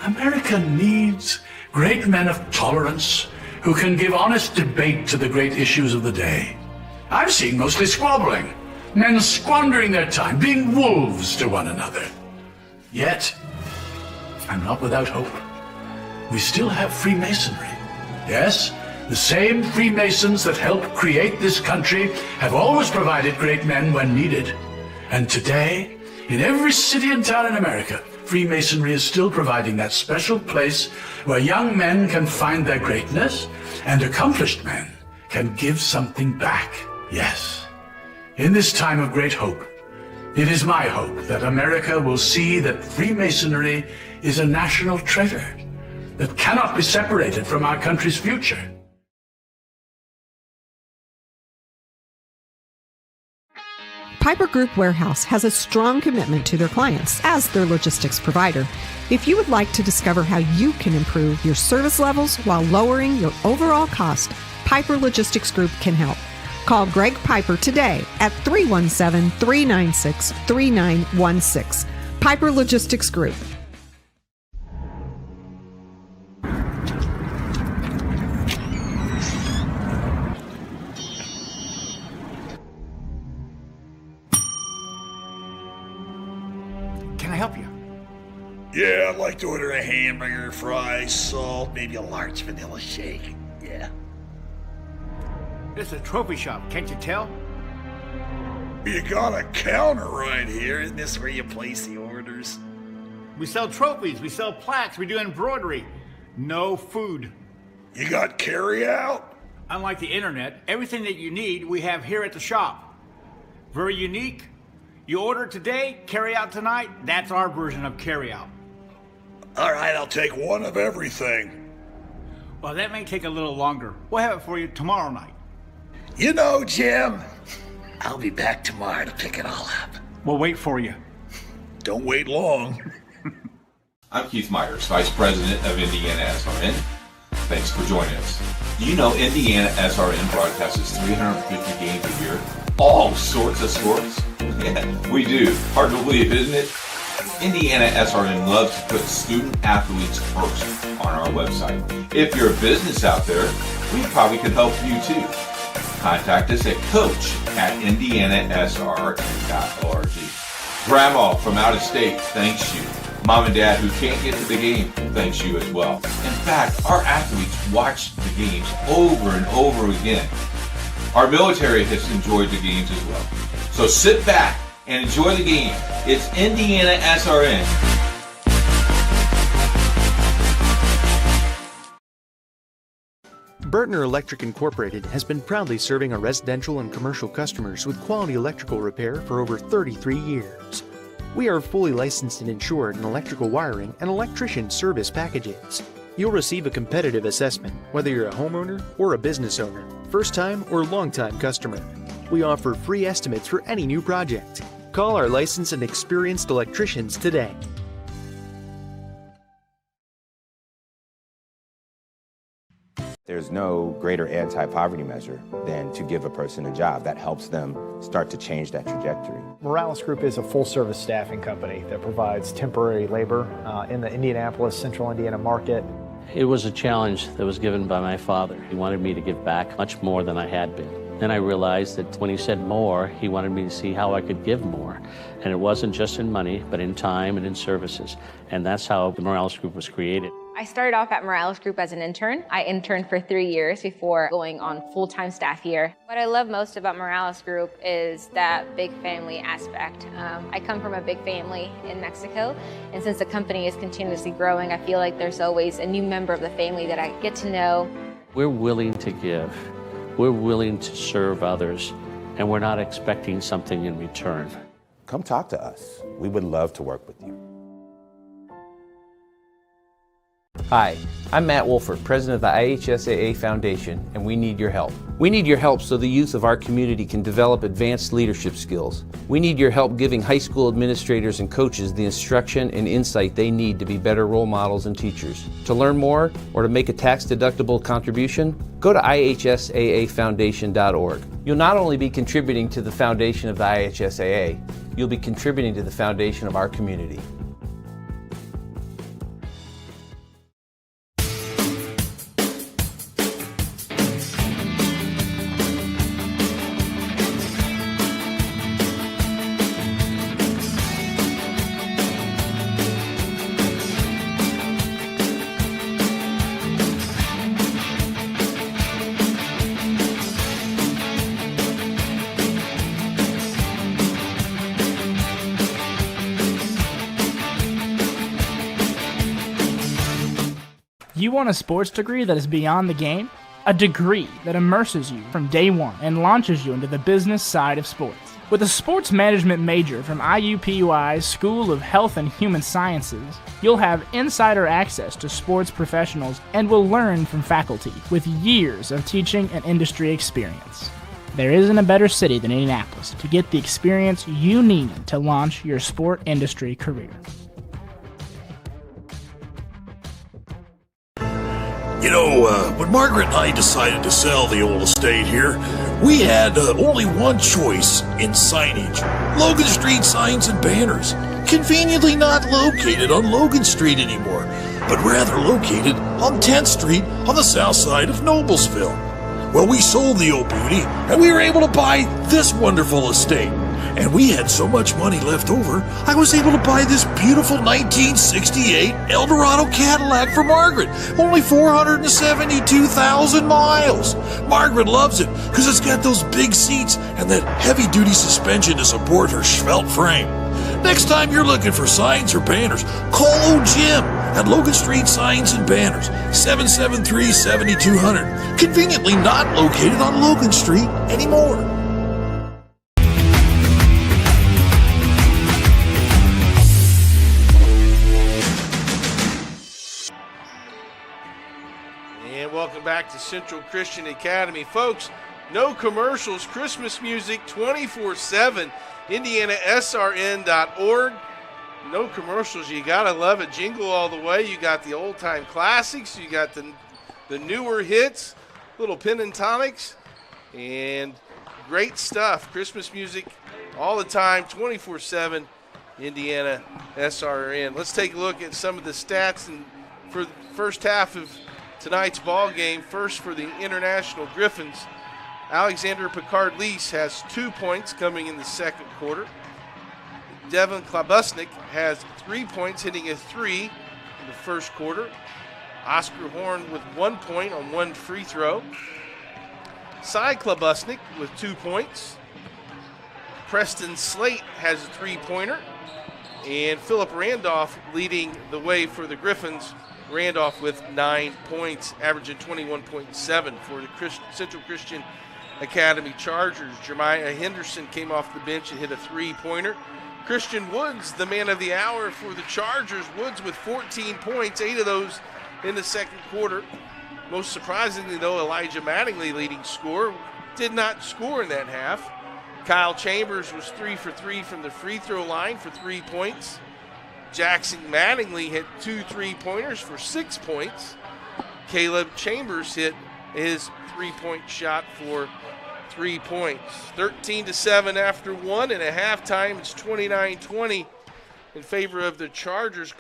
America needs great men of tolerance who can give honest debate to the great issues of the day. I'm seeing mostly squabbling, men squandering their time, being wolves to one another. Yet, I'm not without hope. We still have Freemasonry. Yes, the same Freemasons that helped create this country have always provided great men when needed. And today, in every city and town in America, Freemasonry is still providing that special place where young men can find their greatness and accomplished men can give something back. Yes, in this time of great hope, it is my hope that America will see that Freemasonry is a national treasure that cannot be separated from our country's future. Piper Group Warehouse has a strong commitment to their clients as their logistics provider. If you would like to discover how you can improve your service levels while lowering your overall cost, Piper Logistics Group can help. Call Greg Piper today at 317-396-3916. Piper Logistics Group. Can I help you? Yeah, I'd like to order a hamburger, fries, salt, maybe a large vanilla shake. Yeah. It's a trophy shop, can't you tell? You got a counter right here. Isn't this where you place the orders? We sell trophies, we sell plaques, we do embroidery. No food. You got carry out? Unlike the internet, everything that you need we have here at the shop. Very unique. You order today, carry out tonight. That's our version of carry out. All right, I'll take one of everything. Well, that may take a little longer. We'll have it for you tomorrow night. You know, Jim, I'll be back tomorrow to pick it all up. We'll wait for you. Don't wait long. I'm Keith Myers, Vice President of IndianaSRN. Thanks for joining us. Do you know IndianaSRN broadcasts 350 games a year? All sorts of sports? Yeah, we do. Hard to believe, isn't it? IndianaSRN loves to put student athletes first on our website. If you're a business out there, we probably could help you too. Contact us at coach@indianasrn.org. Grandma from out of state thanks you. Mom and dad who can't get to the game thanks you as well. In fact, our athletes watch the games over and over again. Our military has enjoyed the games as well. So sit back and enjoy the game. It's IndianaSRN. Burtner Electric Incorporated has been proudly serving our residential and commercial customers with quality electrical repair for over 33 years. We are fully licensed and insured in electrical wiring and electrician service packages. You'll receive a competitive assessment whether you're a homeowner or a business owner, first-time or long-time customer. We offer free estimates for any new project. Call our licensed and experienced electricians today. There's no greater anti-poverty measure than to give a person a job. That helps them start to change that trajectory. Morales Group is a full-service staffing company that provides temporary labor in the Indianapolis, Central Indiana market. It was a challenge that was given by my father. He wanted me to give back much more than I had been. Then I realized that when he said more, he wanted me to see how I could give more. And it wasn't just in money, but in time and in services. And that's how the Morales Group was created. I started off at Morales Group as an intern. I interned for 3 years before going on full-time staff here. What I love most about Morales Group is that big family aspect. I come from a big family in Mexico, and since the company is continuously growing, I feel like there's always a new member of the family that I get to know. We're willing to give. We're willing to serve others, and we're not expecting something in return. Come talk to us. We would love to work with you. Hi, I'm Matt Wolford, president of the IHSAA Foundation, and we need your help. We need your help so the youth of our community can develop advanced leadership skills. We need your help giving high school administrators and coaches the instruction and insight they need to be better role models and teachers. To learn more or to make a tax-deductible contribution, go to IHSAAfoundation.org. You'll not only be contributing to the foundation of the IHSAA, you'll be contributing to the foundation of our community. You want a sports degree that is beyond the game? A degree that immerses you from day one and launches you into the business side of sports. With a sports management major from IUPUI's School of Health and Human Sciences, you'll have insider access to sports professionals and will learn from faculty with years of teaching and industry experience. There isn't a better city than Indianapolis to get the experience you need to launch your sport industry career. You know, when Margaret and I decided to sell the old estate here, we had only one choice in signage. Logan Street signs and banners. Conveniently not located on Logan Street anymore, but rather located on 10th Street on the south side of Noblesville. Well, we sold the old beauty, and we were able to buy this wonderful estate. And we had so much money left over, I was able to buy this beautiful 1968 Eldorado Cadillac for Margaret. Only 472,000 miles. Margaret loves it because it's got those big seats and that heavy-duty suspension to support her svelte frame. Next time you're looking for signs or banners, call old Jim at Logan Street Signs and Banners, 773-7200. Conveniently not located on Logan Street anymore. Welcome back to Central Christian Academy. Folks, no commercials, Christmas music 24/7, IndianaSRN.org. No commercials, you gotta love it. Jingle all the way. You got the old time classics, you got the newer hits, little pentatonics, and great stuff. Christmas music all the time, 24/7, IndianaSRN. Let's take a look at some of the stats for the first half of tonight's ball game. First for the International Griffins, Alexander Picard-Lease has 2 points coming in the second quarter. Devin Klabusnik has 3 points, hitting a 3 in the first quarter. Oscar Horn with 1 point on 1 free throw. Cy Klabusnik with 2 points. Preston Slate has a 3-pointer. And Philip Randolph leading the way for the Griffins. Randolph with 9 points, averaging 21.7 for the Central Christian Academy Chargers. Jeremiah Henderson came off the bench and hit a 3-pointer. Christian Woods, the man of the hour for the Chargers. Woods with 14 points, 8 of those in the second quarter. Most surprisingly, though, Elijah Mattingly, leading scorer, did not score in that half. Kyle Chambers was 3 for 3 from the free throw line for 3 points. Jackson Mattingly hit 2 3-pointers for 6 points. Caleb Chambers hit his 3-point shot for 3 points. 13-7 after 1 and a halftime. It's 29-20 in favor of the Chargers.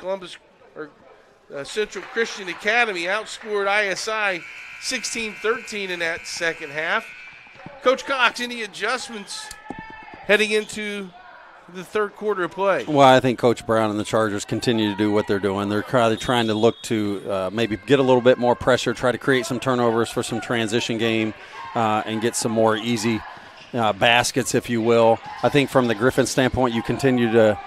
Central Christian Academy outscored ISI 16-13 in that second half. Coach Cox, any adjustments heading into the third quarter of play? Well, I think Coach Brown and the Chargers continue to do what they're doing. They're trying to look to maybe get a little bit more pressure, try to create some turnovers for some transition game, and get some more easy baskets, if you will. I think from the Griffin standpoint, you continue to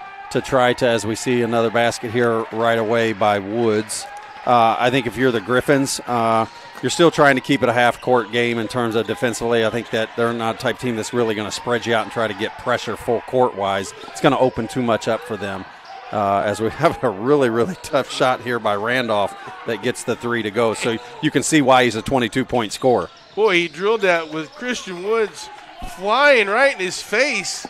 try to, as we see another basket here right away by Woods. I think if you're the Griffins, you're still trying to keep it a half-court game in terms of defensively. I think that they're not a type team that's really going to spread you out and try to get pressure full court-wise. It's going to open too much up for them as we have a really, really tough shot here by Randolph that gets the 3 to go. So you can see why he's a 22-point scorer. Boy, he drilled that with Christian Woods flying right in his face.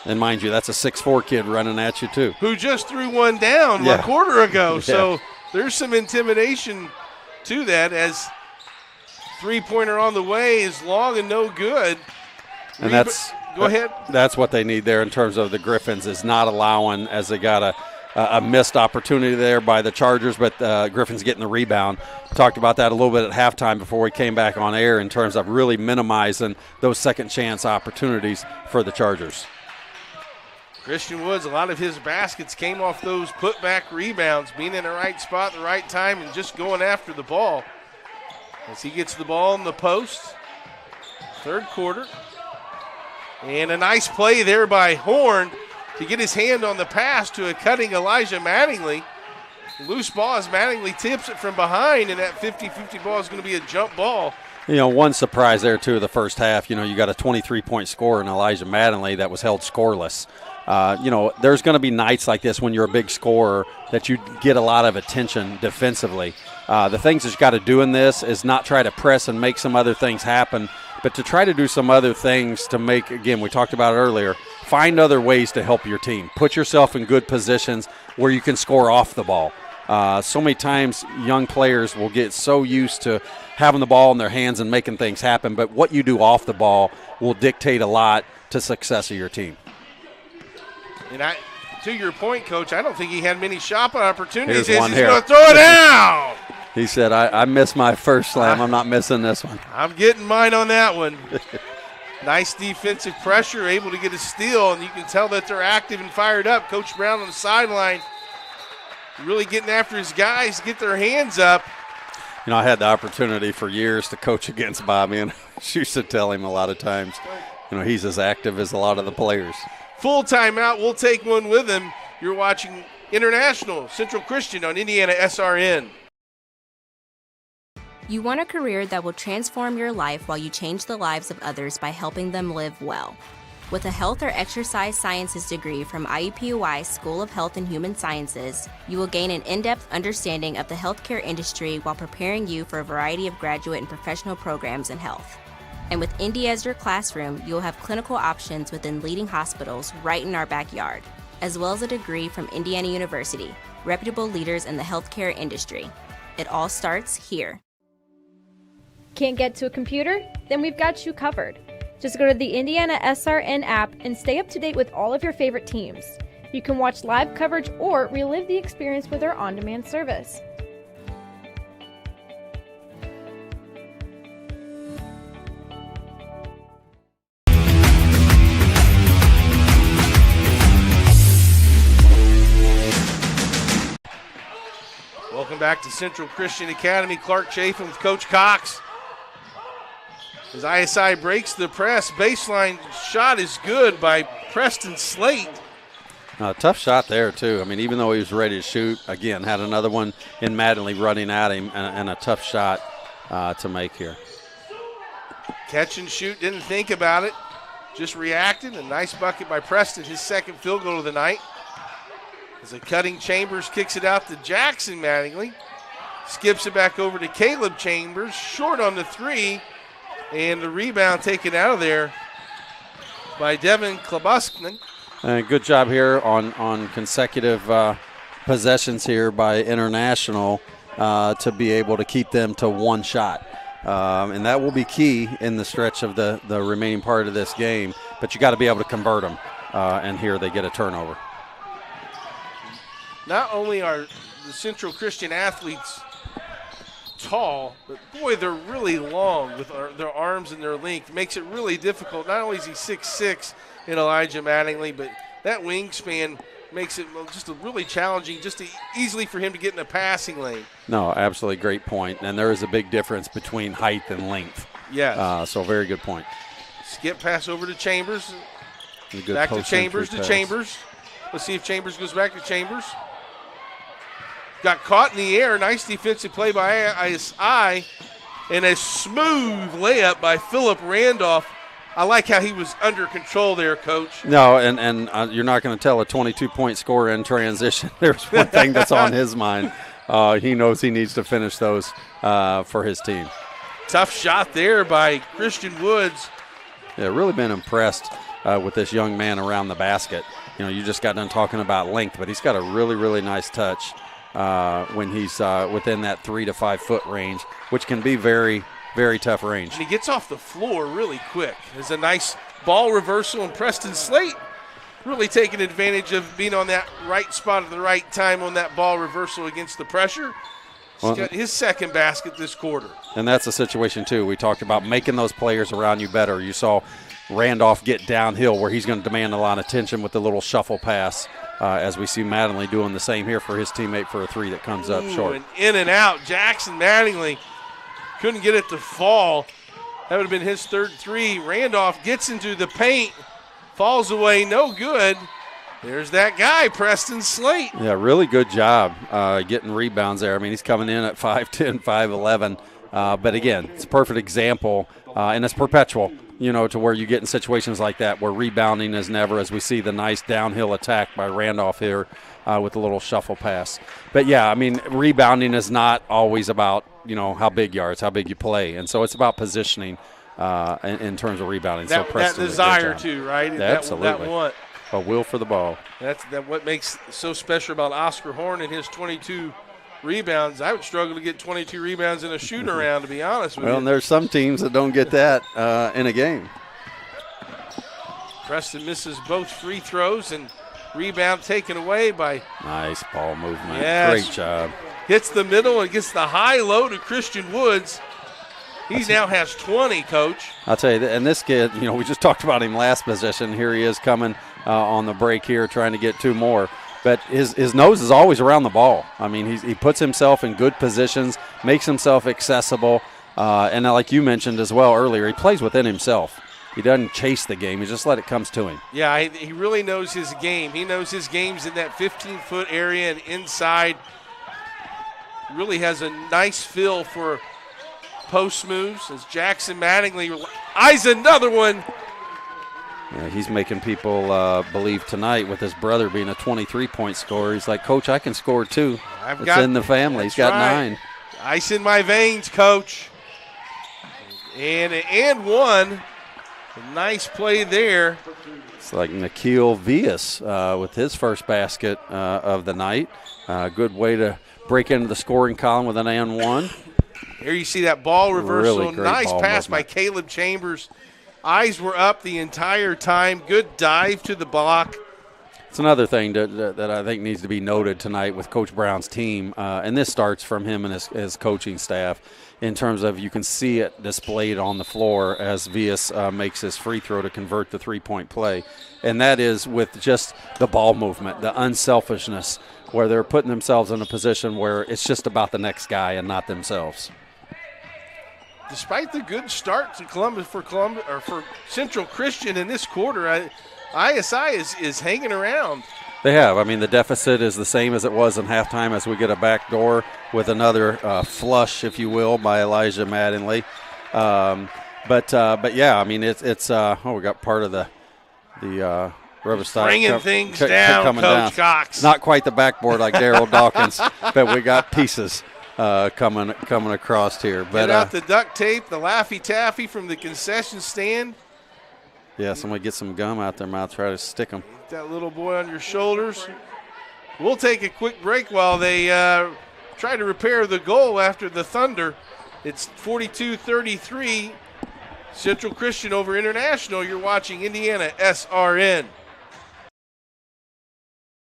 And mind you, that's a 6'4" kid running at you too. Who just threw one down a quarter ago. Yeah. So there's some intimidation to that as three-pointer on the way is long and no good. And go ahead. That's what they need there in terms of the Griffins, is not allowing, as they got a missed opportunity there by the Chargers, but Griffins getting the rebound. Talked about that a little bit at halftime before we came back on air in terms of really minimizing those second-chance opportunities for the Chargers. Christian Woods, a lot of his baskets came off those put-back rebounds, being in the right spot at the right time and just going after the ball. As he gets the ball in the post, third quarter. And a nice play there by Horn to get his hand on the pass to a cutting Elijah Mattingly. Loose ball as Mattingly tips it from behind, and that 50-50 ball is going to be a jump ball. You know, one surprise there, too, the first half. You know, you got a 23-point scorer in Elijah Mattingly that was held scoreless. You know, there's going to be nights like this when you're a big scorer that you get a lot of attention defensively. The things that you got to do in this is not try to press and make some other things happen, but to try to do some other things to make, again, we talked about it earlier, find other ways to help your team. Put yourself in good positions where you can score off the ball. So many times young players will get so used to having the ball in their hands and making things happen, but what you do off the ball will dictate a lot to success of your team. And to your point, Coach, I don't think he had many shot opportunities. Here's one He's here. going to throw it down. He said, I missed my first slam. I'm not missing this one. I'm getting mine on that one. Nice defensive pressure, able to get a steal, and you can tell that they're active and fired up. Coach Brown on the sideline really getting after his guys, get their hands up. You know, I had the opportunity for years to coach against Bobby, and I used to tell him a lot of times, you know, he's as active as a lot of the players. Full timeout. We'll take one with him. You're watching International Central Christian on IndianaSRN. You want a career that will transform your life while you change the lives of others by helping them live well. With a health or exercise sciences degree from IUPUI School of Health and Human Sciences, you will gain an in-depth understanding of the healthcare industry while preparing you for a variety of graduate and professional programs in health. And with Indy as your classroom, you'll have clinical options within leading hospitals right in our backyard, as well as a degree from Indiana University, reputable leaders in the healthcare industry. It all starts here. Can't get to a computer? Then we've got you covered. Just go to the IndianaSRN app and stay up to date with all of your favorite teams. You can watch live coverage or relive the experience with our on-demand service. Welcome back to Central Christian Academy. Clark Chafin with Coach Cox. As ISI breaks the press, baseline shot is good by Preston Slate. Tough shot there, too. I mean, even though he was ready to shoot, again, had another one in Mattingly running at him, and a tough shot to make here. Catch and shoot, didn't think about it, just reacted. A nice bucket by Preston, his second field goal of the night. As a cutting Chambers kicks it out to Jackson Mattingly. Skips it back over to Caleb Chambers, short on the three. And the rebound taken out of there by Devin Klabuskman. Good job here on consecutive possessions here by International to be able to keep them to one shot. And that will be key in the stretch of the remaining part of this game. But you got to be able to convert them. And here they get a turnover. Not only are the Central Christian athletes tall, but boy, they're really long with their arms and their length. Makes it really difficult. Not only is he 6'6" in Elijah Mattingly, but that wingspan makes it just really challenging, just easily for him to get in the passing lane. No, absolutely great point. And there is a big difference between height and length. Yes. So very good point. Skip pass over to Chambers. Back to Chambers. Let's see if Chambers goes back to Chambers. Got caught in the air. Nice defensive play by IHSAA. And a smooth layup by Philip Randolph. I like how he was under control there, Coach. No, and you're not going to tell a 22-point scorer in transition. There's one thing that's on his mind. He knows he needs to finish those for his team. Tough shot there by Christian Woods. Yeah, really been impressed with this young man around the basket. You know, you just got done talking about length, but he's got a really, really nice touch when he's within that 3 to 5 foot range, which can be very, very tough range. And he gets off the floor really quick. There's a nice ball reversal, and Preston Slate really taking advantage of being on that right spot at the right time on that ball reversal against the pressure. He's got his second basket this quarter. And that's a situation, too. We talked about making those players around you better. You saw Randolph get downhill where he's going to demand a lot of attention with the little shuffle pass, as we see Mattingly doing the same here for his teammate for a three that comes up short. And in and out. Jackson Mattingly couldn't get it to fall. That would have been his third three. Randolph gets into the paint, falls away, no good. There's that guy, Preston Slate. Yeah, really good job getting rebounds there. I mean, he's coming in at 5'10", 5'11". But again, it's a perfect example, and it's perpetual, you know, to where you get in situations like that where rebounding is never, as we see the nice downhill attack by Randolph here with a little shuffle pass. But, yeah, I mean, rebounding is not always about, you know, how big you are. It's how big you play. And so it's about positioning in terms of rebounding. That desire, too, right? Absolutely. That want. A will for the ball. That's what makes so special about Oscar Horn and his 22 rebounds. I would struggle to get 22 rebounds in a shoot-around, to be honest with you. Well, and there's some teams that don't get that in a game. Preston misses both free throws, and rebound taken away by. Nice ball movement. Yes. Great job. Hits the middle and gets the high-low to Christian Woods. He now has 20, Coach. I'll tell you, and this kid, you know, we just talked about him last possession. Here he is coming on the break here, trying to get two more. But his nose is always around the ball. I mean, he puts himself in good positions, makes himself accessible. And like you mentioned as well earlier, he plays within himself. He doesn't chase the game. He just let it come to him. Yeah, he really knows his game. He knows his game's in that 15-foot area and inside. Really has a nice feel for post moves as Jackson Mattingly eyes another one. Yeah, he's making people believe tonight with his brother being a 23-point scorer. He's like, Coach, I can score too. It's in the family. He's got 9. Ice in my veins, Coach. And one. A nice play there. It's like Nikhil Vias with his first basket of the night. Good way to break into the scoring column with an and one. Here you see that ball reversal. Really great nice ball pass movement by Caleb Chambers. Eyes were up the entire time. Good dive to the block. It's another thing that I think needs to be noted tonight with Coach Brown's team, and this starts from him and his coaching staff in terms of you can see it displayed on the floor as Vias makes his free throw to convert the three-point play, and that is with just the ball movement, the unselfishness, where they're putting themselves in a position where it's just about the next guy and not themselves. Despite the good start to for Central Christian in this quarter, IHSAA is hanging around. They have. I mean, the deficit is the same as it was in halftime as we get a backdoor with another flush, if you will, by Elijah Mattingly. But yeah, I mean, it's we got part of the rubber style. Bringing things down, coming Coach down. Cox. Not quite the backboard like Daryl Dawkins, but we got pieces coming across here. But get out the duct tape, the Laffy Taffy from the concession stand. Yeah, somebody get some gum out their mouth, try to stick them. Get that little boy on your shoulders. We'll take a quick break while they try to repair the goal after the Thunder. It's 42-33, Central Christian over International. You're watching IndianaSRN.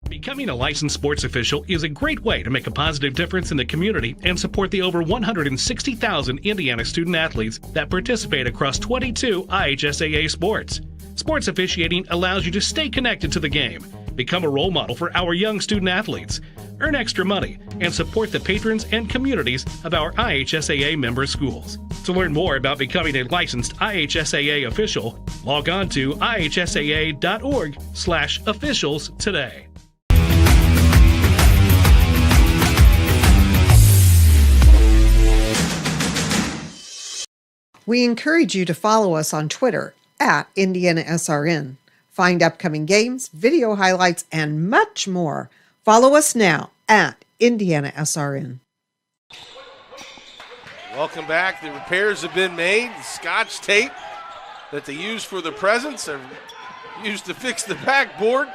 Becoming a licensed sports official is a great way to make a positive difference in the community and support the over 160,000 Indiana student athletes that participate across 22 IHSAA sports. Sports officiating allows you to stay connected to the game, become a role model for our young student athletes, earn extra money, and support the patrons and communities of our IHSAA member schools. To learn more about becoming a licensed IHSAA official, log on to ihsaa.org/officials today. We encourage you to follow us on Twitter at IndianaSRN. Find upcoming games, video highlights, and much more. Follow us now at IndianaSRN. Welcome back. The repairs have been made. The Scotch tape that they use for the presents are used to fix the backboard.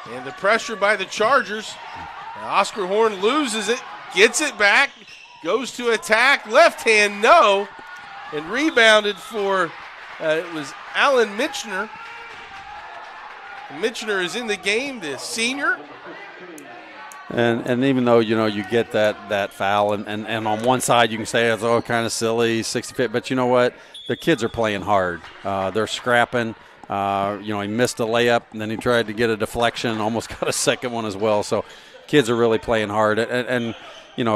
And the pressure by the Chargers. Now Oscar Horn loses it, gets it back, goes to attack, left hand, no. And rebounded for, it was Alan Mitchner. Mitchner is in the game, the senior. And even though, you get that foul, and on one side you can say it's kind of silly, 60 feet, but you know what? The kids are playing hard. They're scrapping. He missed a layup, and then he tried to get a deflection, almost got a second one as well. So kids are really playing hard. And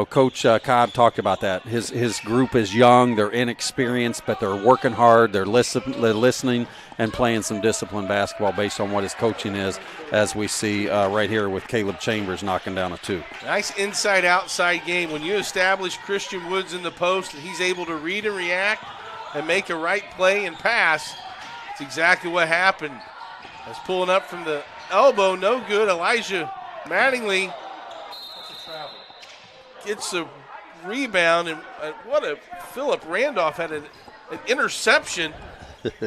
Coach Cobb talked about that. His group is young, they're inexperienced, but they're working hard. They're listening and playing some disciplined basketball based on what his coaching is, as we see right here with Caleb Chambers knocking down a 2. Nice inside-outside game. When you establish Christian Woods in the post and he's able to read and react and make a right play and pass, it's exactly what happened. That's pulling up from the elbow, no good. Elijah Mattingly gets a rebound, and Philip Randolph had an interception,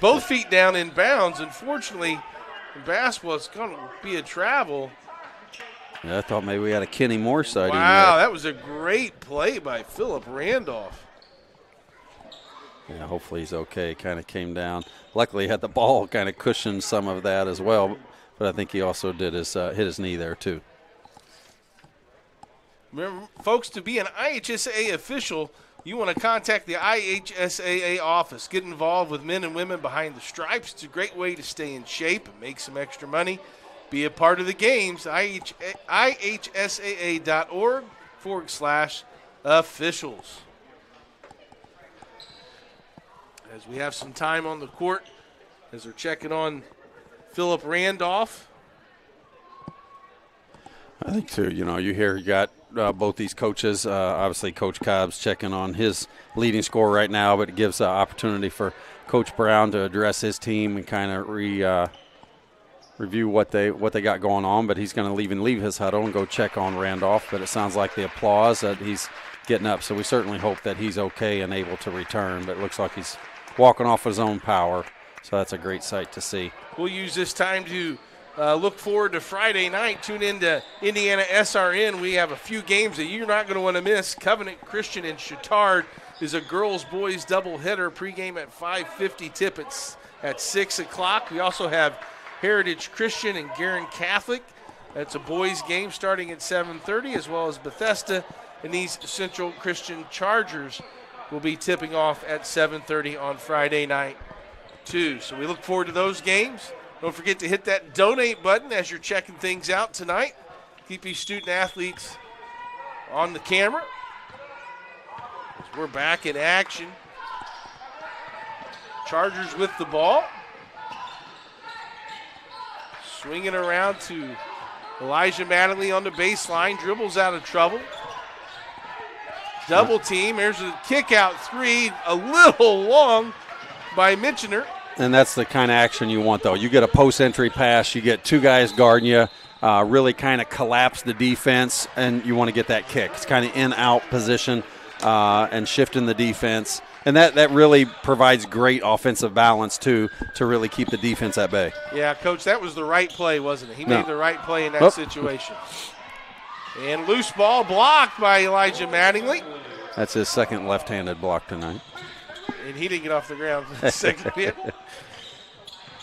both feet down in bounds. Unfortunately, in basketball, it's going to be a travel. Yeah, I thought maybe we had a Kenny Moore sighting. Wow, that was a great play by Philip Randolph. Yeah, hopefully he's okay. Kind of came down. Luckily, he had the ball kind of cushioned some of that as well, but I think he also did hit his knee there too. Remember, folks, to be an IHSAA official, you want to contact the IHSAA office. Get involved with men and women behind the stripes. It's a great way to stay in shape and make some extra money. Be a part of the games. IHSAA.org/officials. As we have some time on the court, as they're checking on Philip Randolph. I think, too, you got both these coaches. Obviously, Coach Cobb's checking on his leading scorer right now, but it gives an opportunity for Coach Brown to address his team and kind of review what they got going on. But he's going to leave his huddle and go check on Randolph. But it sounds like the applause that he's getting up. So we certainly hope that he's okay and able to return. But it looks like he's walking off his own power. So that's a great sight to see. We'll use this time to look forward to Friday night. Tune in to IndianaSRN. We have a few games that you're not going to want to miss. Covenant Christian and Chittard is a girls-boys doubleheader. Pregame at 5:50, tip at 6 o'clock. We also have Heritage Christian and Guerin Catholic. That's a boys game starting at 7:30, as well as Bethesda and East Central Christian Chargers will be tipping off at 7:30 on Friday night, too. So we look forward to those games. Don't forget to hit that donate button as you're checking things out tonight. Keep these student athletes on the camera. As we're back in action. Chargers with the ball. Swinging around to Elijah Mattingly on the baseline. Dribbles out of trouble. Double team. There's a kick out three. A little long by Mitchner. And that's the kind of action you want, though. You get a post-entry pass, you get two guys guarding you, really kind of collapse the defense, and you want to get that kick. It's kind of in-out position and shifting the defense. And that really provides great offensive balance, too, to really keep the defense at bay. Yeah, Coach, that was the right play, wasn't it? He made the right play in that situation. And loose ball blocked by Elijah Mattingly. That's his second left-handed block tonight. And he didn't get off the ground for the second hit.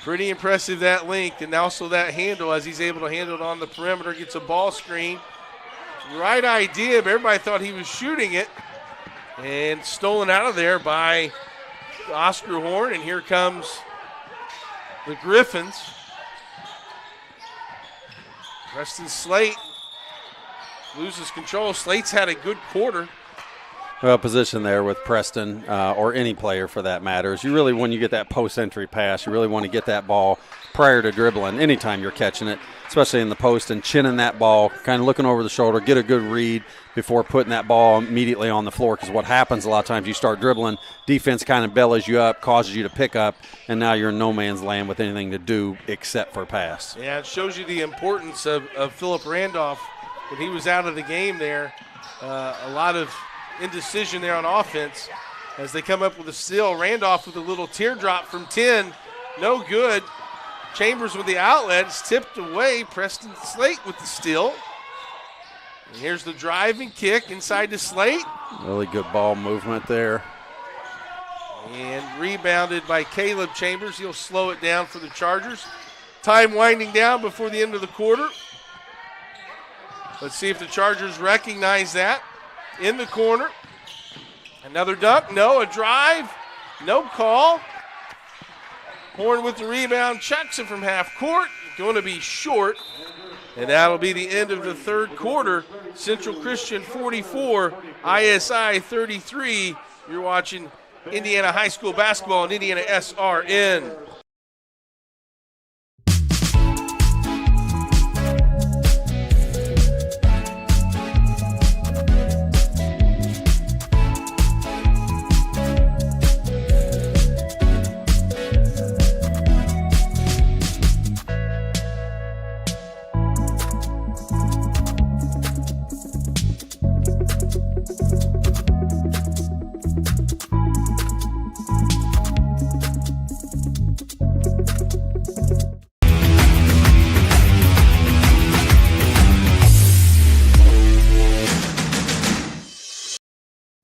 Pretty impressive, that length, and also that handle as he's able to handle it on the perimeter. Gets a ball screen. Right idea, but everybody thought he was shooting it. And stolen out of there by Oscar Horn, and here comes the Griffins. Preston Slate loses control. Slate's had a good quarter. Well, position there with Preston, or any player for that matter, is you really, when you get that post-entry pass, you really want to get that ball prior to dribbling anytime you're catching it, especially in the post, and chinning that ball, kind of looking over the shoulder, get a good read before putting that ball immediately on the floor, because what happens a lot of times, you start dribbling, defense kind of bellies you up, causes you to pick up, and now you're in no man's land with anything to do except for pass. Yeah, it shows you the importance of Philip Randolph when he was out of the game there. A lot of indecision there on offense as they come up with a steal. Randolph with a little teardrop from 10. No good. Chambers with the outlet. It's tipped away. Preston Slate with the steal. And here's the drive and kick inside to Slate. Really good ball movement there. And rebounded by Caleb Chambers. He'll slow it down for the Chargers. Time winding down before the end of the quarter. Let's see if the Chargers recognize that. In the corner. Another dunk. No. A drive. No call. Horn with the rebound. Chucks it from half court. Going to be short. And that'll be the end of the third quarter. Central Christian 44, ISI 33. You're watching Indiana High School basketball on IndianaSRN.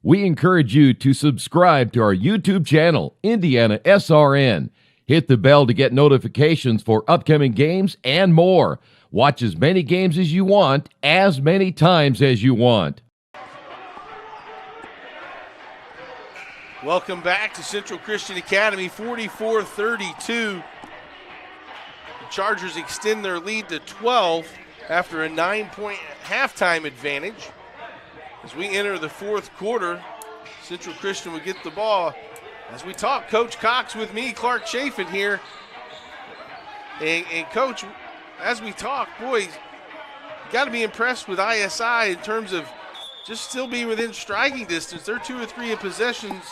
We encourage you to subscribe to our YouTube channel, IndianaSRN. Hit the bell to get notifications for upcoming games and more. Watch as many games as you want, as many times as you want. Welcome back to Central Christian Academy, 44-32. The Chargers extend their lead to 12 after a 9-point halftime advantage. As we enter the fourth quarter, Central Christian will get the ball. As we talk, Coach Cox with me, Clark Chafin here. And Coach, as we talk, boys, got to be impressed with ISI in terms of just still being within striking distance. They're 2 or 3 possessions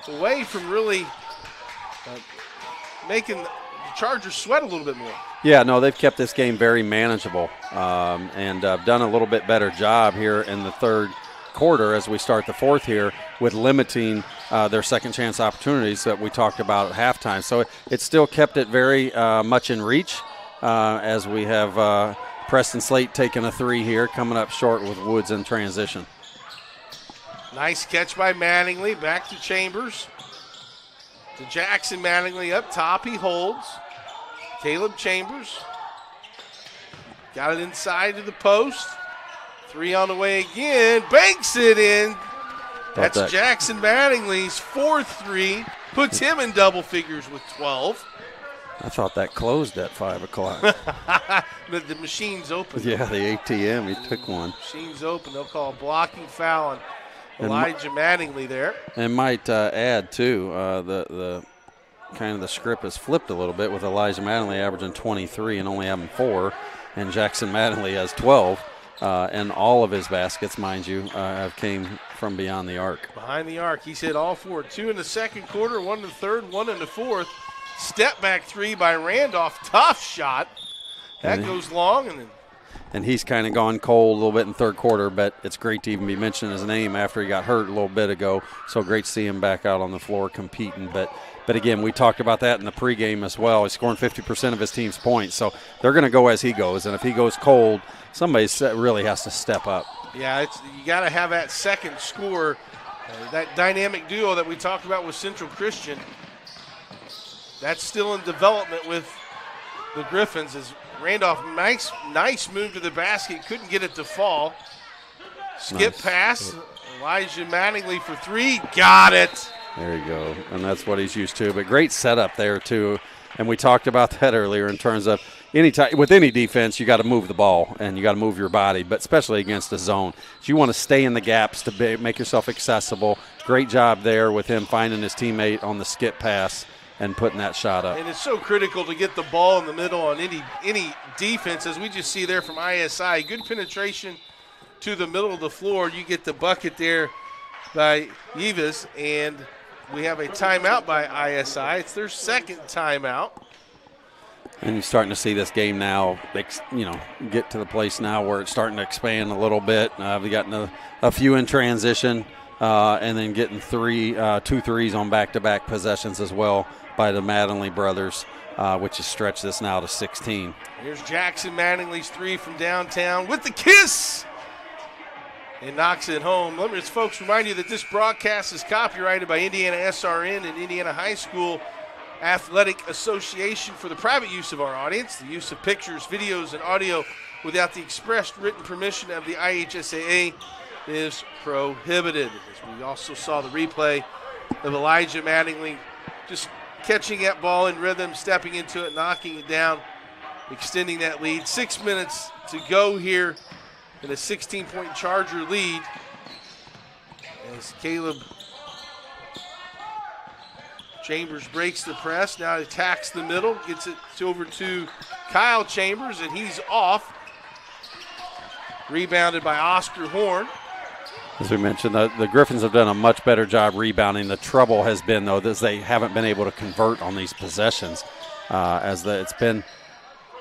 away from really making the Chargers sweat a little bit more. Yeah, no, they've kept this game very manageable and done a little bit better job here in the third quarter as we start the fourth here with limiting their second chance opportunities that we talked about at halftime. So it's still kept it very much in reach as we have Preston Slate taking a 3 here, coming up short with Woods in transition. Nice catch by Mattingly, back to Chambers. To Jackson Mattingly up top, he holds. Caleb Chambers got it inside to the post. 3 on the way again. Banks it in. That's Jackson Mattingly's 4th 3. Puts him in double figures with 12. I thought that closed at 5 o'clock. The machine's open. Yeah, the ATM, he took one. Machine's open. They'll call a blocking foul on Elijah Mattingly there. And might add, too, the kind of the script has flipped a little bit with Elijah Mattingly averaging 23 and only having 4, and Jackson Mattingly has 12. And all of his baskets, mind you, have came from beyond the arc. Behind the arc, he's hit all 4. 2 in the second quarter, 1 in the third, 1 in the fourth. Step back 3 by Randolph. Tough shot. That goes long. And he's kind of gone cold a little bit in third quarter, but it's great to even be mentioning his name after he got hurt a little bit ago. So great to see him back out on the floor competing. But again, we talked about that in the pregame as well. He's scoring 50% of his team's points. So they're going to go as he goes. And if he goes cold, somebody really has to step up. Yeah, you got to have that second score, that dynamic duo that we talked about with Central Christian. that's still in development with the Griffins as Randolph, nice move to the basket, couldn't get it to fall. Skip pass, Elijah Mattingly for three, got it. There you go, and that's what he's used to. But great setup there too, and we talked about that earlier in terms of with any defense, you got to move the ball and you got to move your body, but especially against a zone. So you want to stay in the gaps to make yourself accessible. Great job there with him finding his teammate on the skip pass and putting that shot up. And it's so critical to get the ball in the middle on any defense, as we just see there from ISI. Good penetration to the middle of the floor. You get the bucket there by Yves, and we have a timeout by ISI. It's their second timeout. And you're starting to see this game now, get to the place now where it's starting to expand a little bit. We've gotten a few in transition, and then getting 2 threes on back-to-back possessions as well by the Mattingly brothers, which has stretched this now to 16. Here's Jackson Mattingly's three from downtown with the kiss, and knocks it home. Let me just, folks, remind you that this broadcast is copyrighted by IndianaSRN and Indiana High School Athletic Association for the private use of our audience. The use of pictures, videos, and audio without the expressed written permission of the IHSAA is prohibited. As we also saw the replay of Elijah Mattingly just catching that ball in rhythm, stepping into it, knocking it down, extending that lead. 6 minutes to go here in a 16-point Charger lead as Caleb Chambers breaks the press, now attacks the middle, gets it over to Kyle Chambers, and he's off. Rebounded by Oscar Horn. As we mentioned, the Griffins have done a much better job rebounding. The trouble has been, though, that they haven't been able to convert on these possessions, it's been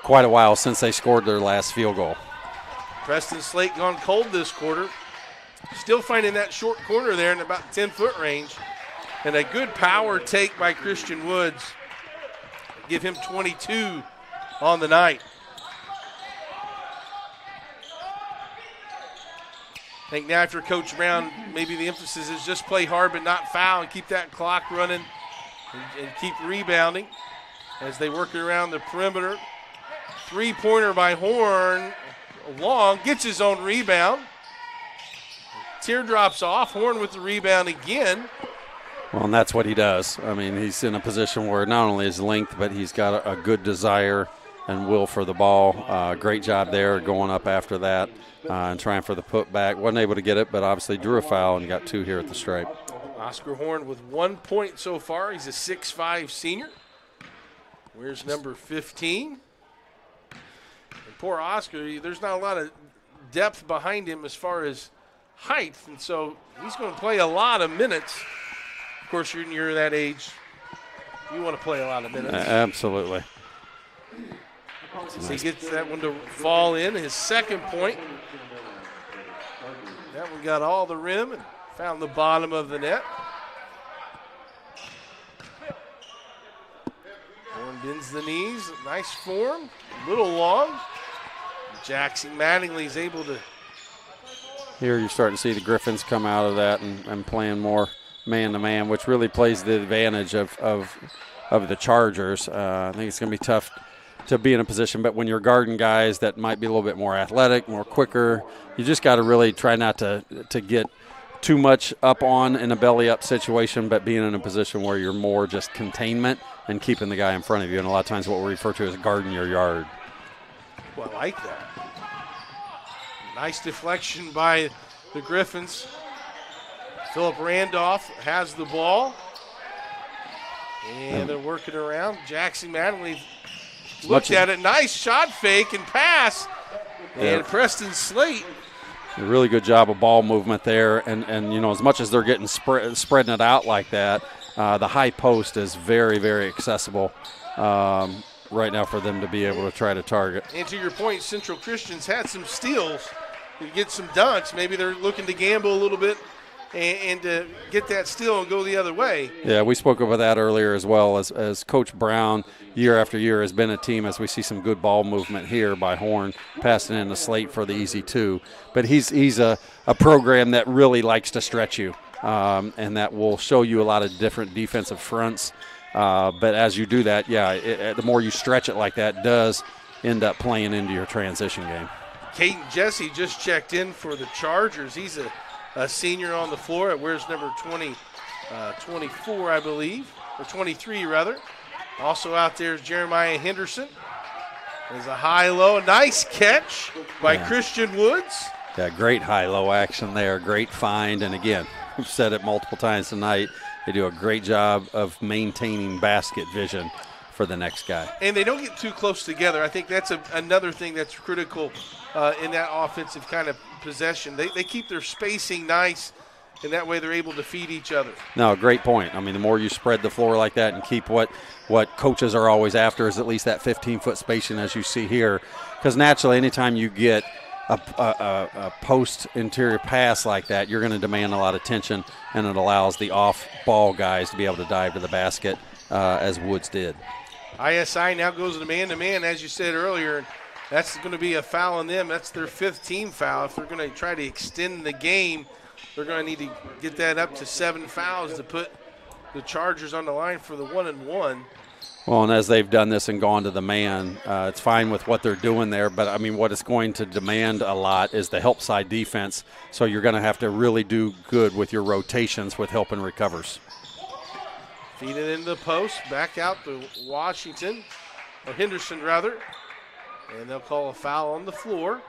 quite a while since they scored their last field goal. Preston Slate gone cold this quarter. Still finding that short corner there in about 10-foot range. And a good power take by Christian Woods. Give him 22 on the night. I think now after Coach Brown, maybe the emphasis is just play hard but not foul and keep that clock running and keep rebounding as they work it around the perimeter. Three-pointer by Horn. Long, gets his own rebound. Teardrops off. Horn with the rebound again. Well, and that's what he does. I mean, he's in a position where not only his length, but he's got a good desire and will for the ball. Great job there going up after that and trying for the putback. Wasn't able to get it, but obviously drew a foul and got 2 here at the stripe. Oscar Horn with 1 point so far. He's a 6'5 senior. Where's number 15? And poor Oscar, there's not a lot of depth behind him as far as height, and so he's going to play a lot of minutes. Of course, you're that age. You want to play a lot of minutes. Absolutely. So he gets that one to fall in, his second point. That one got all the rim and found the bottom of the net. Horn bends the knees, nice form, a little long. Jackson Mattingly is able to. Here you're starting to see the Griffins come out of that and playing more man-to-man, which really plays the advantage of the Chargers. I think it's going to be tough to be in a position, but when you're guarding guys that might be a little bit more athletic, more quicker, you just got to really try not to get too much up on in a belly-up situation, but being in a position where you're more just containment and keeping the guy in front of you. And a lot of times what we refer to as guarding your yard. Well, I like that. Nice deflection by the Griffins. Philip Randolph has the ball. And they're working around. Jackson Mattingly looked at it. Nice shot fake and pass. And Preston Slate. A really good job of ball movement there. And as much as they're getting spreading it out like that, the high post is very, very accessible right now for them to be able to try to target. And to your point, Central Christian's had some steals to get some dunks. Maybe they're looking to gamble a little bit and to get that steal and go the other way. Yeah, we spoke about that earlier as well, as Coach Brown year after year has been a team as we see some good ball movement here by Horn, passing in the Slate for the easy 2. But he's a program that really likes to stretch you, and that will show you a lot of different defensive fronts But as you do that, the more you stretch it like that, does end up playing into your transition game. Caden Jesse just checked in for the Chargers. He's a senior on the floor. Wears number 24, I believe, or 23 rather. Also out there is Jeremiah Henderson. There's a high-low, nice catch by Christian Woods. Yeah, great high-low action there, great find. And again, we've said it multiple times tonight, they do a great job of maintaining basket vision for the next guy. And they don't get too close together. I think that's another thing that's critical in that offensive kind of possession. They keep their spacing nice, and that way they're able to feed each other. No, great point. I mean, the more you spread the floor like that and keep what coaches are always after is at least that 15-foot spacing as you see here. Because naturally, anytime you get a post interior pass like that, you're going to demand a lot of tension, and it allows the off-ball guys to be able to dive to the basket as Woods did. ISI now goes to man-to-man, as you said earlier. That's going to be a foul on them. That's their 5th team foul. If they're going to try to extend the game, they're going to need to get that up to 7 fouls to put the Chargers on the line for the 1-and-1. Well, and as they've done this and gone to the man, it's fine with what they're doing there. But, I mean, what it's going to demand a lot is the help side defense. So you're going to have to really do good with your rotations with help and recovers. Feed it into the post, back out to Washington, or Henderson rather. And they'll call a foul on the floor.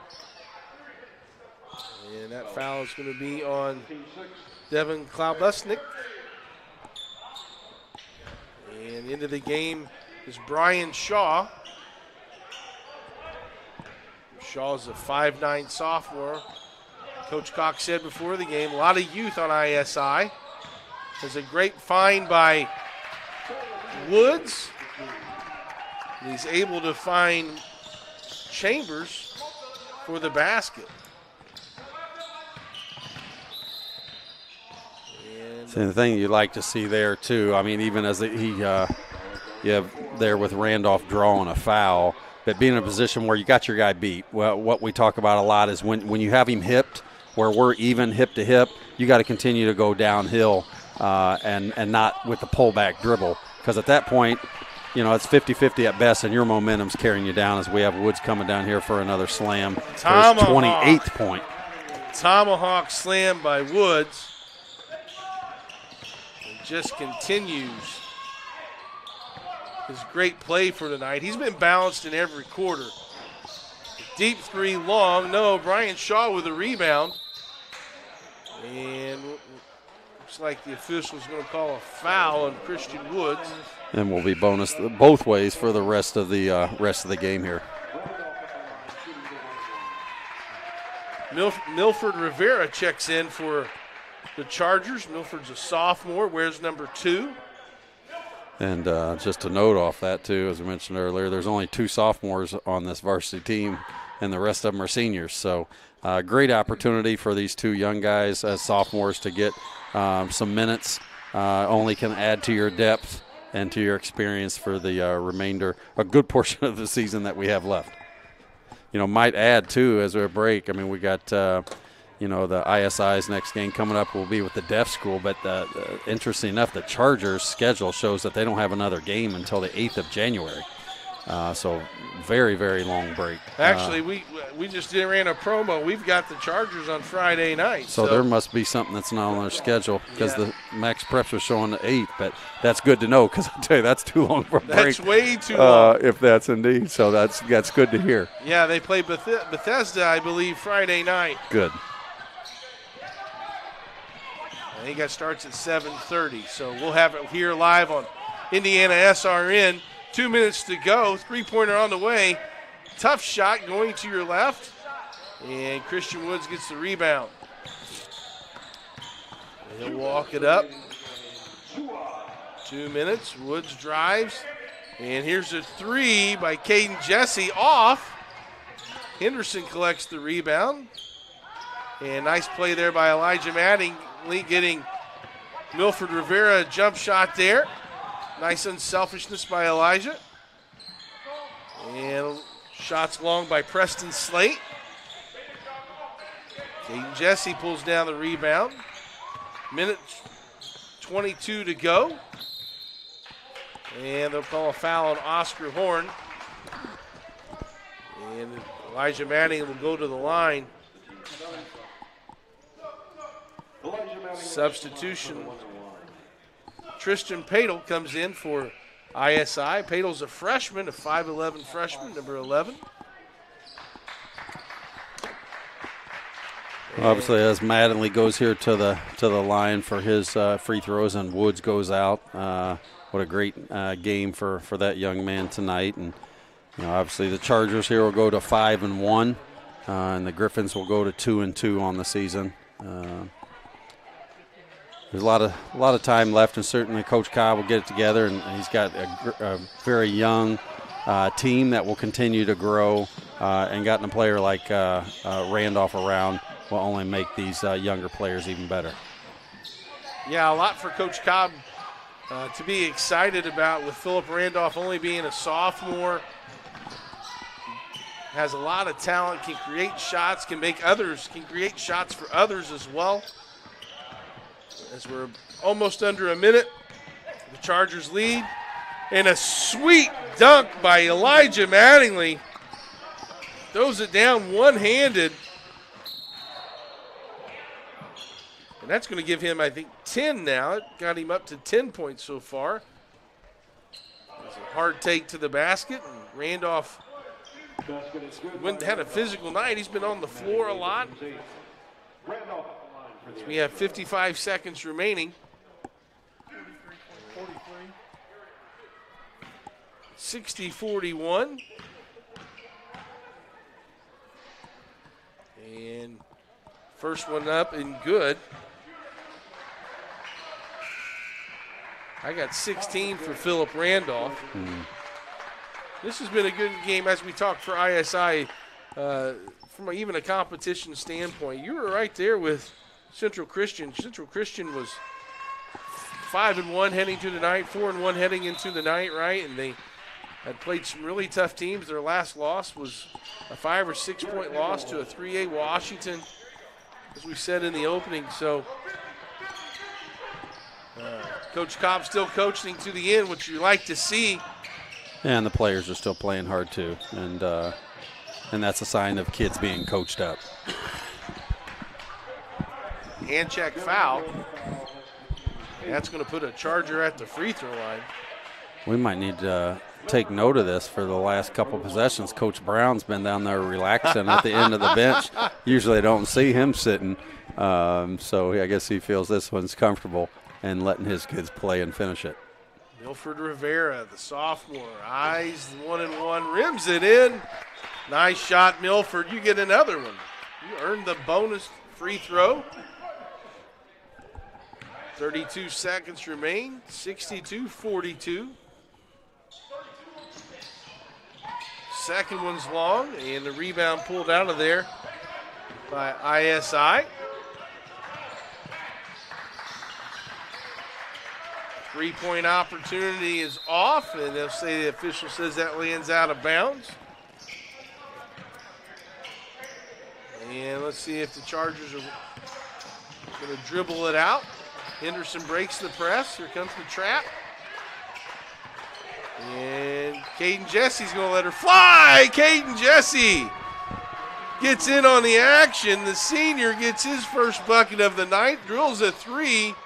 And that foul is going to be on Devin Klaubusnik. And into the game is Brian Shaw. Shaw's a 5'9" sophomore. Coach Cox said before the game, a lot of youth on ISI. There's a great find by Woods. He's able to find Chambers for the basket. And the thing you'd like to see there, too, I mean, even as you have there with Randolph drawing a foul, but being in a position where you got your guy beat. Well, what we talk about a lot is when you have him hipped, where we're even hip to hip, you got to continue to go downhill and not with the pullback dribble. Because at that point, it's 50-50 at best, and your momentum's carrying you down as we have Woods coming down here for another slam. For his 28th point. Tomahawk slam by Woods. It just continues his great play for tonight. He's been balanced in every quarter. Deep three, long. No, Brian Shaw with a rebound. And looks like the official's going to call a foul on Christian Woods. And will be bonus both ways for the rest of the game here. Milford Rivera checks in for the Chargers. Milford's a sophomore, wears number 2. And just to note off that, too, as I mentioned earlier, there's only 2 sophomores on this varsity team, and the rest of them are seniors. So great opportunity for these 2 young guys as sophomores to get some minutes. Only can add to your depth and to your experience for the remainder, a good portion of the season that we have left. Might add, too, as we break. I mean, we got, the ISI's next game coming up will be with the deaf school, but interesting enough, the Chargers' schedule shows that they don't have another game until the 8th of January. So very, very long break. Actually, we just ran a promo. We've got the Chargers on Friday night. So there must be something that's not on their schedule because the Max Preps was showing the 8th. But that's good to know because I tell you, that's too long for a break. That's way too long. If that's indeed. So that's good to hear. Yeah, they play Bethesda, I believe, Friday night. Good. I think that starts at 7:30. So we'll have it here live on IndianaSRN. 2 minutes to go. 3-pointer on the way. Tough shot going to your left. And Christian Woods gets the rebound. He'll walk it up. 2 minutes. Woods drives. And here's a 3 by Caden Jesse off. Henderson collects the rebound. And nice play there by Elijah Mattingly getting Milford Rivera a jump shot there. Nice unselfishness by Elijah. And shots long by Preston Slate. Caden Jesse pulls down the rebound. Minute 22 to go. And they'll call a foul on Oscar Horn. And Elijah Manning will go to the line. Substitution. Tristan Padel comes in for ISI. Padel's a freshman, a 5'11 freshman, number 11. Obviously, as Mattingly goes here to the line for his free throws, and Woods goes out. What a great game for that young man tonight. And obviously, the Chargers here will go to 5-1, and the Griffins will go to 2-2 on the season. There's a lot of time left, and certainly Coach Cobb will get it together, and he's got a very young team that will continue to grow, and gotten a player like Randolph around will only make these younger players even better. Yeah, a lot for Coach Cobb to be excited about, with Philip Randolph only being a sophomore. Has a lot of talent, can create shots, can create shots for others as well. As we're almost under a minute, the Chargers lead. And a sweet dunk by Elijah Mattingly. Throws it down one-handed. And that's going to give him, I think, 10 now. It got him up to 10 points so far. It's a hard take to the basket, and Randolph had a physical night. He's been on the floor a lot. So we have 55 seconds remaining. 60-41. And first one up and good. I got 16 for Philip Randolph. This has been a good game as we talked for ISI from even a competition standpoint. You were right there with Central Christian. Central Christian was 5-1 heading to the night, 4-1 heading into the night, right? And they had played some really tough teams. Their last loss was a 5 or 6 point loss to a 3A Washington, as we said in the opening. So Coach Cobb still coaching to the end, which you like to see. And the players are still playing hard too, and that's a sign of kids being coached up. Hand check foul. That's going to put a Charger at the free throw line. We might need to take note of this for the last couple possessions. Coach Brown's been down there relaxing at the end of the bench. Usually I don't see him sitting, so I guess he feels this one's comfortable and letting his kids play and finish it. Milford Rivera, the sophomore, eyes 1-and-1, rims it in. Nice shot, Milford. You get another one. You earned the bonus free throw. 32 seconds remain, 62-42. Second one's long, and the rebound pulled out of there by ISI. 3-point opportunity is off, and they'll say the official says that lands out of bounds. And let's see if the Chargers are going to dribble it out. Henderson breaks the press. Here comes the trap. And Caden Jesse's going to let her fly. Caden Jesse gets in on the action. The senior gets his first bucket of the night, drills a three.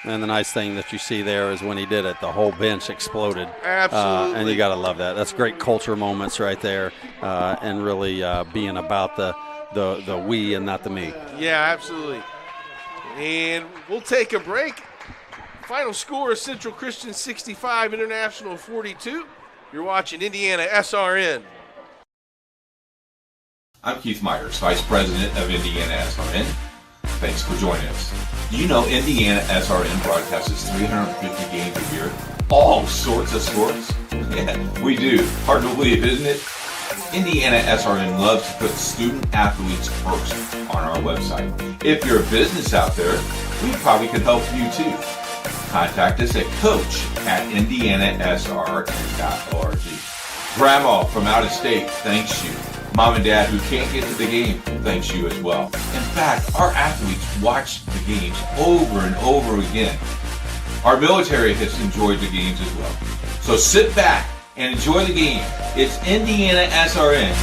And the nice thing that you see there is when he did it, the whole bench exploded. Absolutely. And you got to love that. That's great culture moments right there, and really being about the we and not the me. Yeah, absolutely. And we'll take a break. Final score is Central Christian 65, International 42. You're watching IndianaSRN. I'm Keith Myers, Vice President of IndianaSRN. Thanks for joining us. Do you know IndianaSRN broadcasts 350 games a year? All sorts of sports? Yeah, we do. Hard to believe, isn't it? IndianaSRN loves to put student athletes first on our website. If you're a business out there, we probably could help you too. Contact us at coach@indianasrn.org. Grandma from out of state thanks you. Mom and Dad who can't get to the game thanks you as well. In fact, our athletes watch the games over and over again. Our military has enjoyed the games as well. So sit back and enjoy the game. It's IndianaSRN.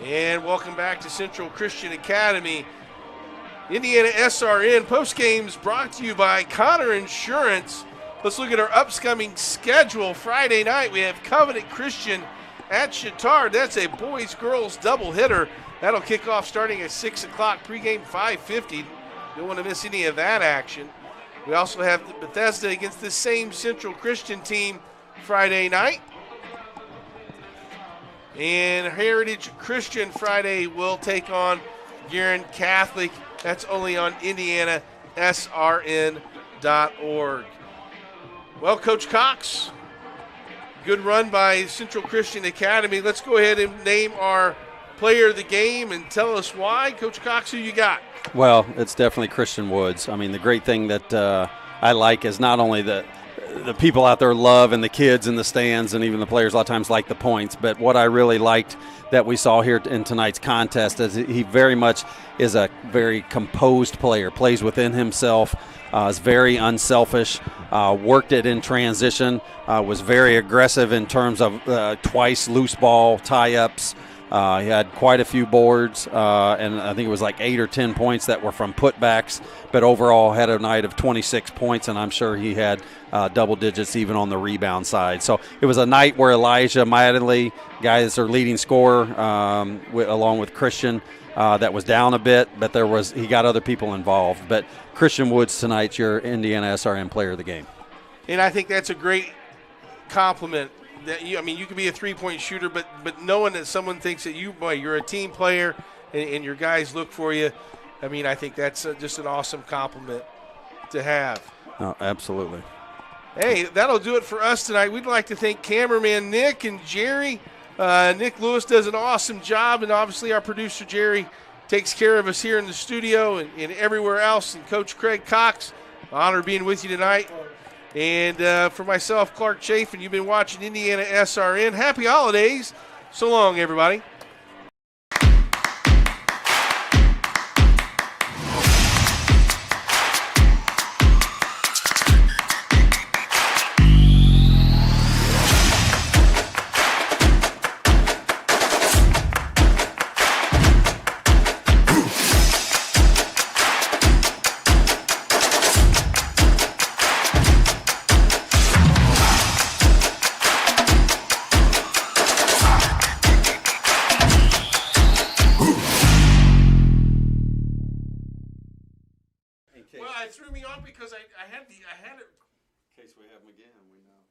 And welcome back to Central Christian Academy. IndianaSRN postgames brought to you by Connor Insurance. Let's look at our upcoming schedule. Friday night, we have Covenant Christian at Chittard. That's a boys-girls doubleheader. That'll kick off starting at 6 o'clock, pregame 5:50. Don't want to miss any of that action. We also have Bethesda against the same Central Christian team Friday night. And Heritage Christian Friday will take on Guerin Catholic. That's only on IndianaSRN.org. Well, Coach Cox, good run by Central Christian Academy. Let's go ahead and name our player of the game and tell us why. Coach Cox, who you got? Well, it's definitely Christian Woods. I mean, the great thing that I like is not only the people out there love and the kids in the stands and even the players a lot of times like the points, but what I really liked that we saw here in tonight's contest is he very much is a very composed player, plays within himself, is very unselfish, worked it in transition, was very aggressive in terms of twice loose ball tie-ups. He had quite a few boards, and I think it was like 8 or 10 points that were from putbacks, but overall had a night of 26 points, and I'm sure he had double digits even on the rebound side. So it was a night where Elijah Madley, guy that's their leading scorer, along with Christian, that was down a bit, but he got other people involved. But Christian Woods tonight's your IndianaSRN player of the game. And I think that's a great compliment. That you could be a three-point shooter, but knowing that someone thinks that you're a team player and your guys look for you, I think that's just an awesome compliment to have. Oh, absolutely. Hey, that'll do it for us tonight. We'd like to thank cameraman Nick and Jerry. Nick Lewis does an awesome job, and obviously our producer Jerry takes care of us here in the studio and everywhere else. And Coach Craig Cox, honor being with you tonight. And for myself, Clark Chafin, you've been watching IndianaSRN. Happy holidays. So long, everybody. Well, it threw me off because I had it. In case we have them again, we know.